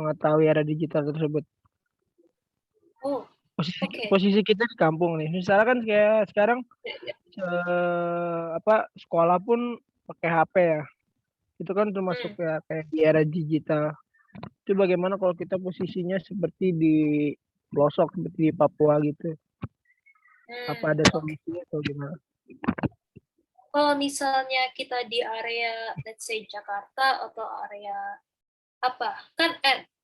mengetahui era digital tersebut. Oh, Posisi kita di kampung nih. Misalnya kan kayak sekarang sekolah pun pakai HP ya. Itu kan termasuk ya kayak di era digital. Itu bagaimana kalau kita posisinya seperti di pelosok, seperti di Papua gitu? Apa ada solusinya atau gimana? Kalau misalnya kita di area, let's say Jakarta atau area apa, kan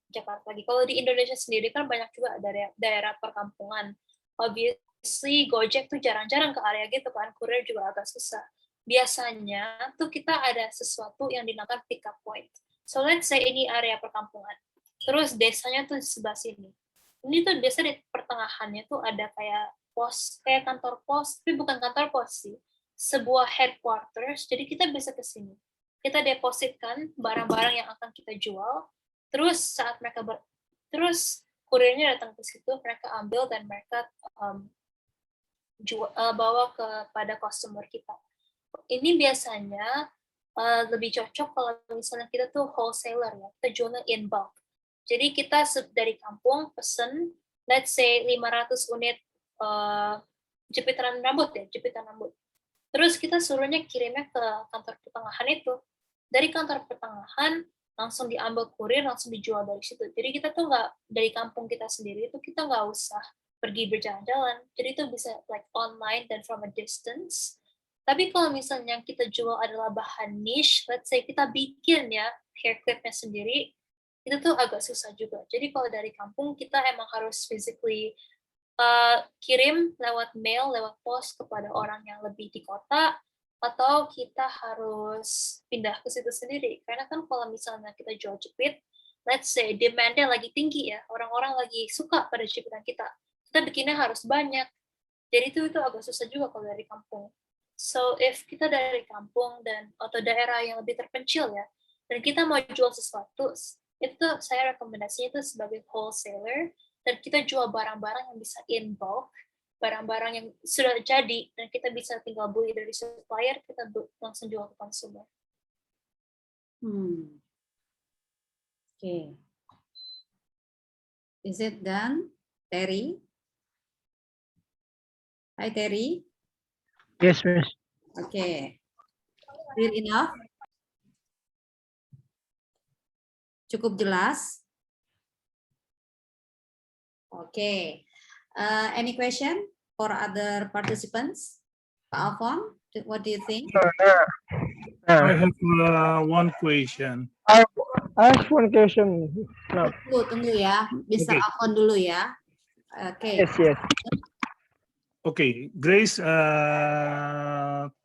Jakarta lagi. Kalau di Indonesia sendiri kan banyak juga daerah perkampungan. Obviously Gojek tuh jarang-jarang ke area gitu kan, kurir juga agak susah. Biasanya tuh kita ada sesuatu yang dinamakan pick up point. So let's say ini area perkampungan. Terus desanya tuh di sebelah sini. Ini tuh biasa di pertengahannya tuh ada kayak pos, kayak kantor pos, tapi bukan kantor pos sih. Sebuah headquarters, jadi kita bisa ke sini. Kita depositkan barang-barang yang akan kita jual, terus saat mereka terus kurirnya datang ke situ, mereka ambil dan mereka bawa kepada customer kita. Ini biasanya lebih cocok kalau misalnya kita tuh wholesaler ya, kita jualnya in bulk. Jadi kita dari kampung pesen, let's say 500 unit jepitan rambut. Terus kita suruhnya kirimnya ke kantor pertengahan itu. Dari kantor pertengahan langsung diambil kurir, langsung dijual dari situ. Jadi kita tuh nggak, dari kampung kita sendiri itu kita nggak usah pergi berjalan-jalan. Jadi itu bisa like online dan from a distance. Tapi kalau misalnya yang kita jual adalah bahan niche, let's say kita bikin ya hair clipnya sendiri, itu tuh agak susah juga. Jadi kalau dari kampung kita emang harus physically kirim lewat mail, lewat pos kepada orang yang lebih di kota, atau kita harus pindah ke situ sendiri. Karena kan kalau misalnya kita jual jepit, let's say demand-nya lagi tinggi ya, orang-orang lagi suka pada jepitan kita bikinnya harus banyak. Jadi itu agak susah juga kalau dari kampung. So if kita dari kampung atau daerah yang lebih terpencil ya, dan kita mau jual sesuatu, itu saya rekomendasinya itu sebagai wholesaler, dan kita jual barang-barang yang bisa in bulk, barang-barang yang sudah jadi, dan kita bisa tinggal beli dari supplier, kita langsung jual ke konsumer. Okay. Is it done, Terry? Hi, Terry. Yes, Miss. Okay. Clear enough? Cukup jelas? Okay. Any question for other participants? Pak Alfon, what do you think? I have one question. I have one question. No. Tunggu ya, bisa Okay. Alfon dulu ya. Okay. Yes. Okay, Grace,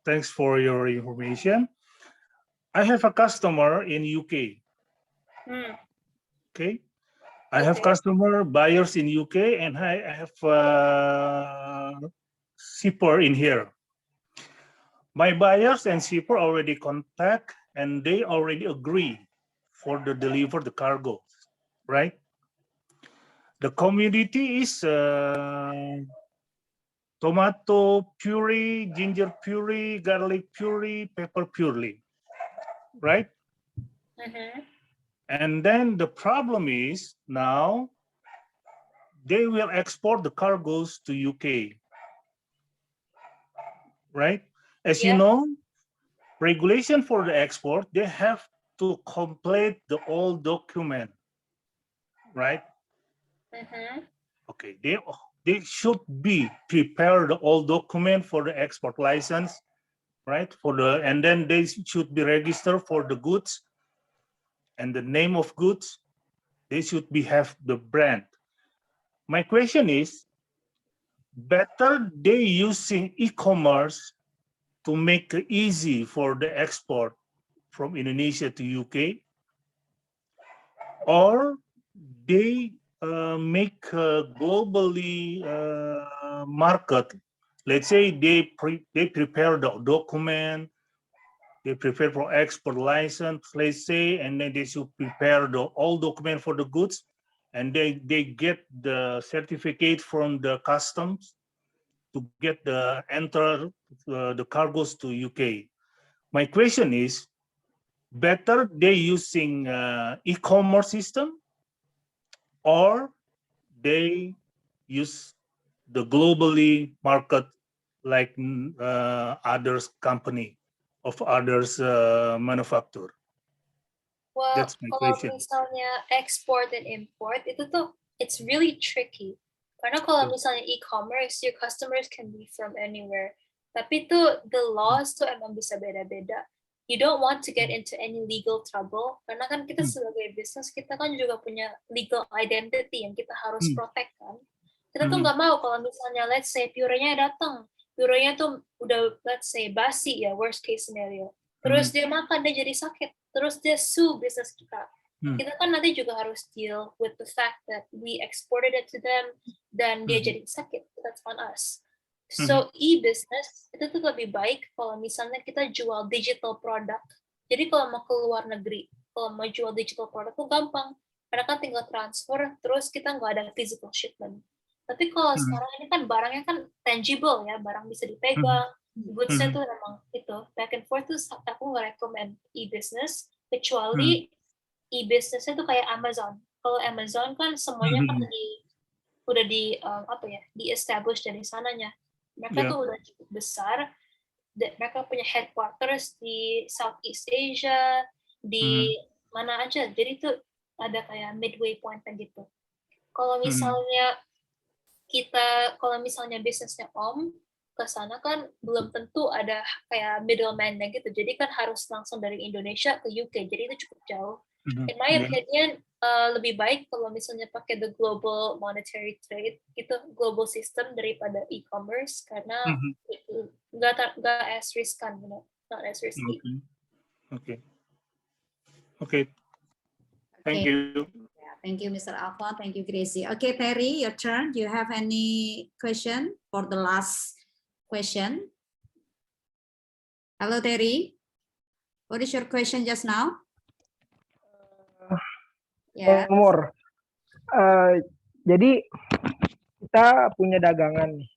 thanks for your information. I have a customer in UK. Okay, I have customer buyers in UK, and I have shipper in here. My buyers and shipper already contact, and they already agree for the deliver the cargo, right? The commodity is tomato puree, ginger puree, garlic puree, pepper puree, right? And then the problem is now they will export the cargoes to UK, right? As you know, regulation for the export, they have to complete the all document, right? Okay, they should be prepared all document for the export license, right? And then they should be registered for the goods and the name of goods. They should have the brand. My question is, better they using e-commerce to make it easy for the export from Indonesia to UK, or they make globally market. Let's say they prepare the document, they prepare for export license, let's say, and then they should prepare all document for the goods, and they get the certificate from the customs to get the enter the cargoes to UK. My question is, better they using e-commerce system, or they use the globally market like others company of others manufacturer? Well, That's my kalau question. misalnya export dan import itu tuh it's really tricky. Karena kalau misalnya e-commerce, your customers can be from anywhere. Tapi tuh the laws tuh emang bisa beda-beda. You don't want to get into any legal trouble karena kan kita sebagai business kita kan juga punya legal identity yang kita harus protect kan. Kita tuh nggak mau kalau misalnya let's say purenya datang, purenya tuh udah let's say basi ya, worst case scenario. Terus dia makan, dia jadi sakit. Terus dia sue bisnis kita. Kita kan nanti juga harus deal with the fact that we exported it to them, dan dia jadi sakit. That's on us. So e-business itu tuh lebih baik kalau misalnya kita jual digital product. Jadi kalau mau ke luar negeri, kalau mau jual digital product tuh gampang. Karena kan tinggal transfer, terus kita nggak ada physical shipment. Tapi kalau sekarang ini kan barangnya kan tangible ya, barang bisa dipegang. Goods-nya tuh emang itu back and forth tuh aku nggak recommend e-business kecuali e-businessnya tuh kayak Amazon. Kalau Amazon kan semuanya kan udah di apa ya, di establish dari sananya. Mereka tuh udah cukup besar. Mereka punya headquarters di Southeast Asia, di mana aja. Jadi tuh ada kayak midway point gitu. Kalau misalnya kalau misalnya bisnisnya ke sana kan belum tentu ada kayak middleman-nya gitu. Jadi kan harus langsung dari Indonesia ke UK. Jadi itu cukup jauh. In my opinion, lebih baik kalau misalnya pakai the global monetary trade, itu global system daripada e-commerce karena itu nggak as riskan, not as risky. Okay. Thank you. Thank you, Mr. Alphon. Thank you, Gracie. Okay, Terry, your turn. Do you have any question for the last question? Hello, Terry. What is your question just now? Umur. Jadi kita punya dagangan nih.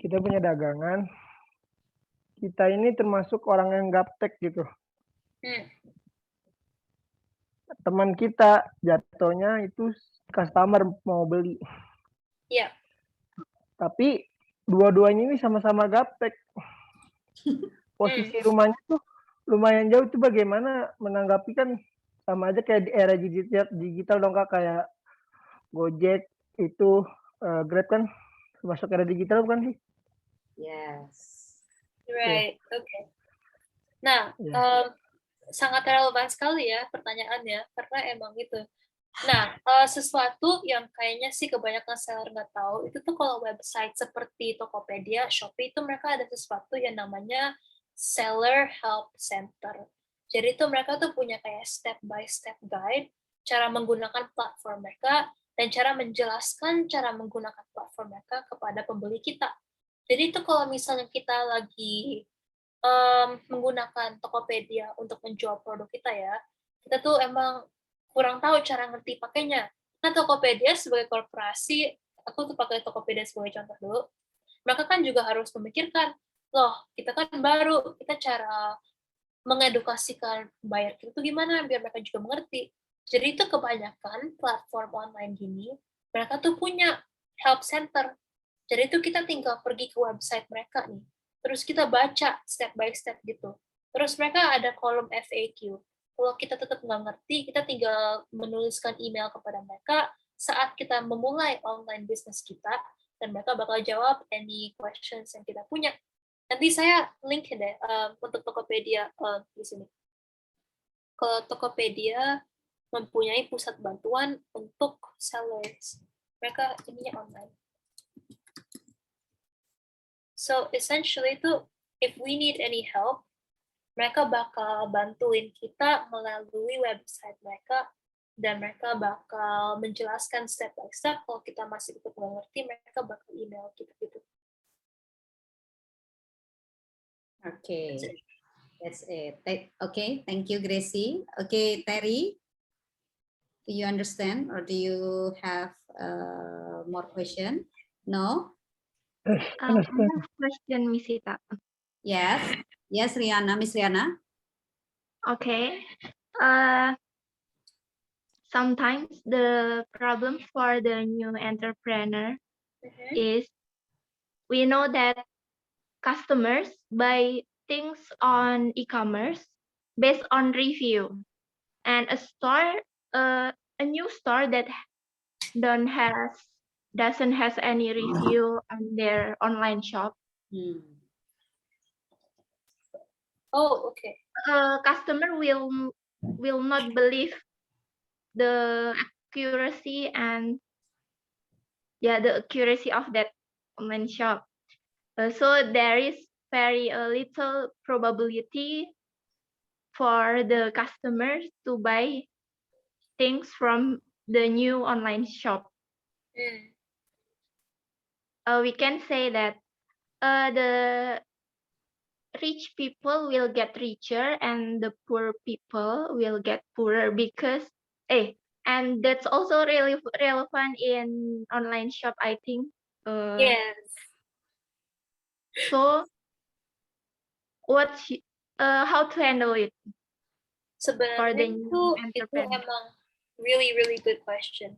Kita punya dagangan. Kita ini termasuk orang yang gaptek gitu. Teman kita jatuhnya itu customer mau beli. Iya. Tapi dua-duanya ini sama-sama gaptek. Posisi rumahnya tuh lumayan jauh, itu bagaimana menanggapi? Kan sama aja kayak di era digital dong Kak, kayak Gojek itu Grab kan masuk era digital bukan sih? Yes. Right. Okay. Nah, sangat relevan sekali ya pertanyaannya karena emang itu. Nah, sesuatu yang kayaknya sih kebanyakan seller nggak tahu itu tuh kalau website seperti Tokopedia, Shopee itu mereka ada sesuatu yang namanya Seller Help Center. Jadi itu mereka tuh punya kayak step by step guide cara menggunakan platform mereka dan cara menjelaskan cara menggunakan platform mereka kepada pembeli kita. Jadi itu kalau misalnya kita lagi menggunakan Tokopedia untuk menjual produk kita ya, kita tuh emang kurang tahu cara ngerti pakainya. Nah, Tokopedia sebagai korporasi, aku tuh pakai Tokopedia sebagai contoh dulu, mereka kan juga harus memikirkan, loh, kita kan baru, kita cara mengedukasikan buyer kita tuh gimana, biar mereka juga mengerti. Jadi itu kebanyakan platform online gini, mereka tuh punya help center. Jadi itu kita tinggal pergi ke website mereka nih, terus kita baca step by step gitu. Terus mereka ada kolom FAQ. Kalau kita tetap nggak ngerti, kita tinggal menuliskan email kepada mereka saat kita memulai online business kita, dan mereka bakal jawab any questions yang kita punya. Nanti saya link deh untuk Tokopedia di sini. Kalau Tokopedia mempunyai pusat bantuan untuk sellers. Mereka ininya online. So essentially itu, if we need any help, mereka bakal bantuin kita melalui website mereka dan mereka bakal menjelaskan step by step. Kalau kita masih tetap nggak ngerti, mereka bakal email kita gitu. Okay, that's it. Okay, thank you, Gracie. Okay, Terry, do you understand or do you have more question? No? I have question, Miss Ita. Yes, yes, Rihanna, Miss Rihanna. Okay. Sometimes the problem for the new entrepreneur is we know that customers buy things on e-commerce based on review, and a new store that doesn't has any review on their online shop. Oh, okay. Customer will not believe the accuracy and the accuracy of that online shop. So there is very little probability for the customers to buy things from the new online shop. We can say that the rich people will get richer and the poor people will get poorer because and that's also really relevant in online shop, I think. Yes. So how to handle it? Sebenarnya itu emang really good question.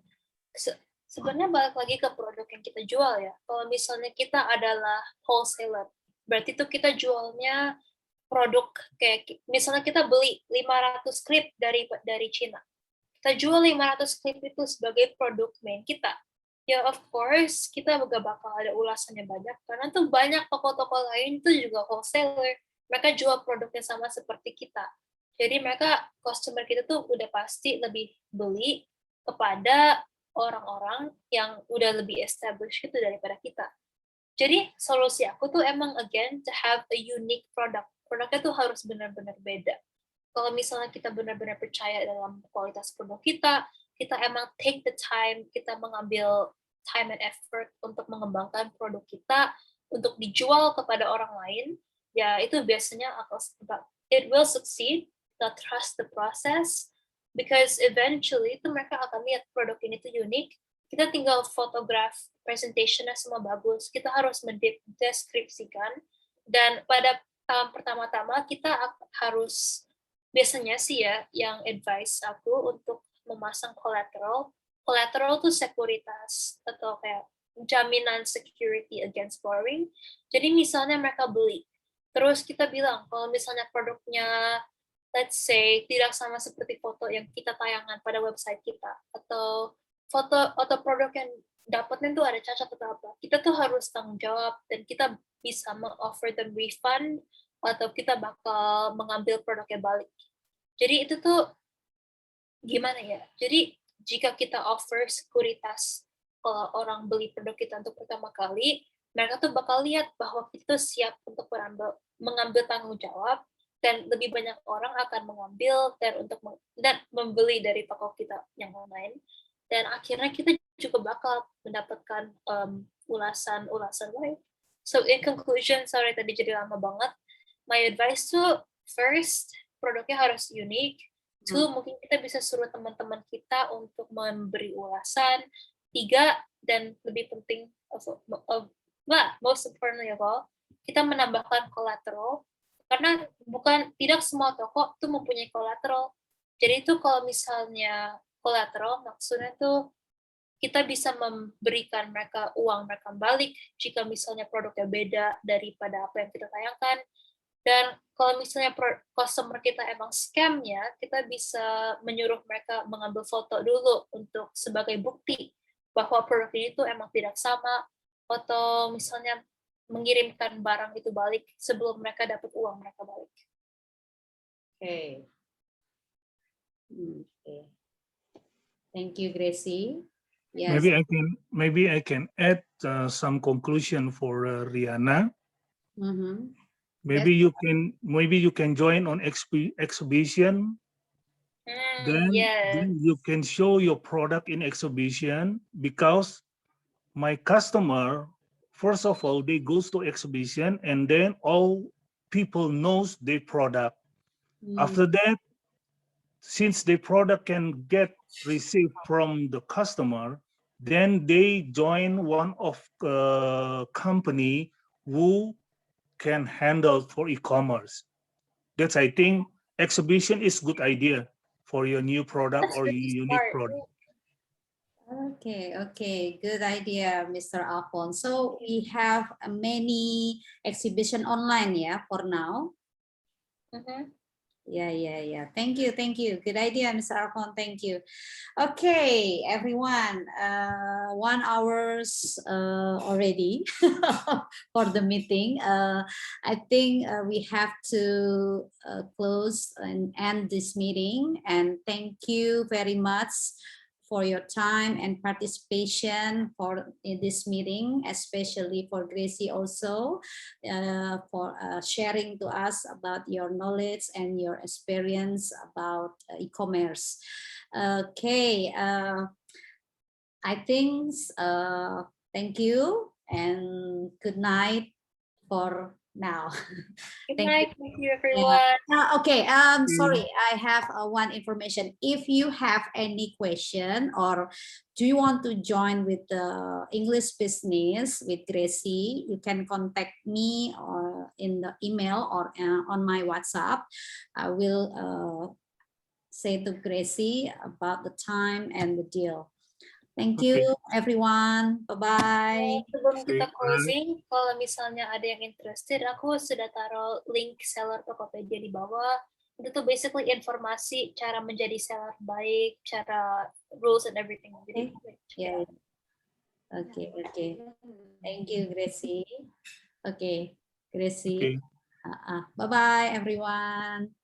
Sebenarnya balik lagi ke produk yang kita jual ya. Kalau misalnya kita adalah wholesaler, berarti itu kita jualnya produk kayak misalnya kita beli 500 klip dari Cina. Kita jual 500 klip itu sebagai produk main kita. Ya of course kita gak bakal ada ulasannya banyak karena tuh banyak toko-toko lain tuh juga wholesaler. Mereka jual produknya sama seperti kita. Jadi mereka customer kita tuh udah pasti lebih beli kepada orang-orang yang udah lebih established gitu daripada kita. Jadi solusi aku tuh emang again to have a unique product. Produknya tuh harus benar-benar beda. Kalau misalnya kita benar-benar percaya dalam kualitas produk kita emang take the time, kita mengambil time and effort untuk mengembangkan produk kita untuk dijual kepada orang lain, ya itu biasanya it will succeed. They'll trust the process because eventually itu mereka akan lihat produk ini tuh unik. Kita tinggal fotograf presentationnya semua bagus. Kita harus mendeskripsikan dan pada pertama-tama kita harus biasanya sih ya yang advice aku untuk memasang collateral. Collateral tuh sekuritas atau kayak jaminan security against borrowing. Jadi misalnya mereka beli, terus kita bilang kalau misalnya produknya let's say tidak sama seperti foto yang kita tayangkan pada website kita atau foto atau produk yang dapatnya tuh ada cacat atau apa, kita tuh harus tanggung jawab dan kita bisa meng-offer them refund atau kita bakal mengambil produknya balik. Jadi itu tuh gimana ya? Jadi jika kita offer sekuritas kalau orang beli produk kita untuk pertama kali, mereka tuh bakal lihat bahwa kita siap untuk mengambil tanggung jawab dan lebih banyak orang akan mengambil dan membeli dari toko kita yang online dan akhirnya kita juga bakal mendapatkan ulasan lain. So in conclusion, sorry tadi jadi lama banget. My advice tuh first produknya harus unik. Two, mungkin kita bisa suruh teman-teman kita untuk memberi ulasan. 3, dan lebih penting most importantly of all, kita menambahkan collateral. Karena tidak semua toko tuh mempunyai collateral. Jadi itu kalau misalnya collateral maksudnya tuh kita bisa memberikan mereka uang mereka balik jika misalnya produknya beda daripada apa yang kita tayangkan. Dan kalau misalnya customer kita emang scam-nya, kita bisa menyuruh mereka mengambil foto dulu untuk sebagai bukti bahwa produk ini tuh emang tidak sama atau misalnya mengirimkan barang itu balik sebelum mereka dapat uang mereka balik. Okay. Thank you, Gracie. Yes. Maybe I can add some conclusion for Rihanna. Maybe you can join on exhibition then Yes. you can show your product in exhibition, because my customer, first of all, they goes to exhibition and then all people knows their product. After that, since the product can get received from the customer, then they join one of company who can handle for e-commerce. That's, I think, exhibition is good idea for your new product That's or really your unique smart. product. Okay, good idea, Mr. Alphonse. So we have many exhibition online, yeah, for now. Yeah. Thank you. Good idea, Mr. Alphonse. Thank you. Okay, everyone. 1 hour already for the meeting. I think we have to close and end this meeting. And thank you very much for your time and participation for in this meeting, especially for Gracie also, for sharing to us about your knowledge and your experience about e-commerce. Okay, I think thank you and good night for now. Good Thank night. Thank you, everyone. Okay, sorry, I have one information. If you have any question or do you want to join with the English business with Gracie, you can contact me or in the email or on my WhatsApp. I will say to Gracie about the time and the deal. Thank you, everyone. Bye-bye. Sebelum kita Bye. closing, kalau misalnya ada yang interested, aku sudah taruh link seller Tokopedia di bawah. Itu tuh basically informasi cara menjadi seller baik, cara rules and everything. Jadi, Yeah. Okay. Thank you, Gracie. Okay, Gracie. Bye-bye, everyone.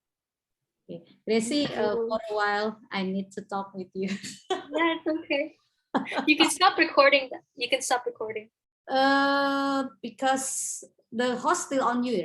Okay. Gracie, for a while, I need to talk with you. Yeah, it's okay. You can stop recording. You can stop recording. Because the host still on you.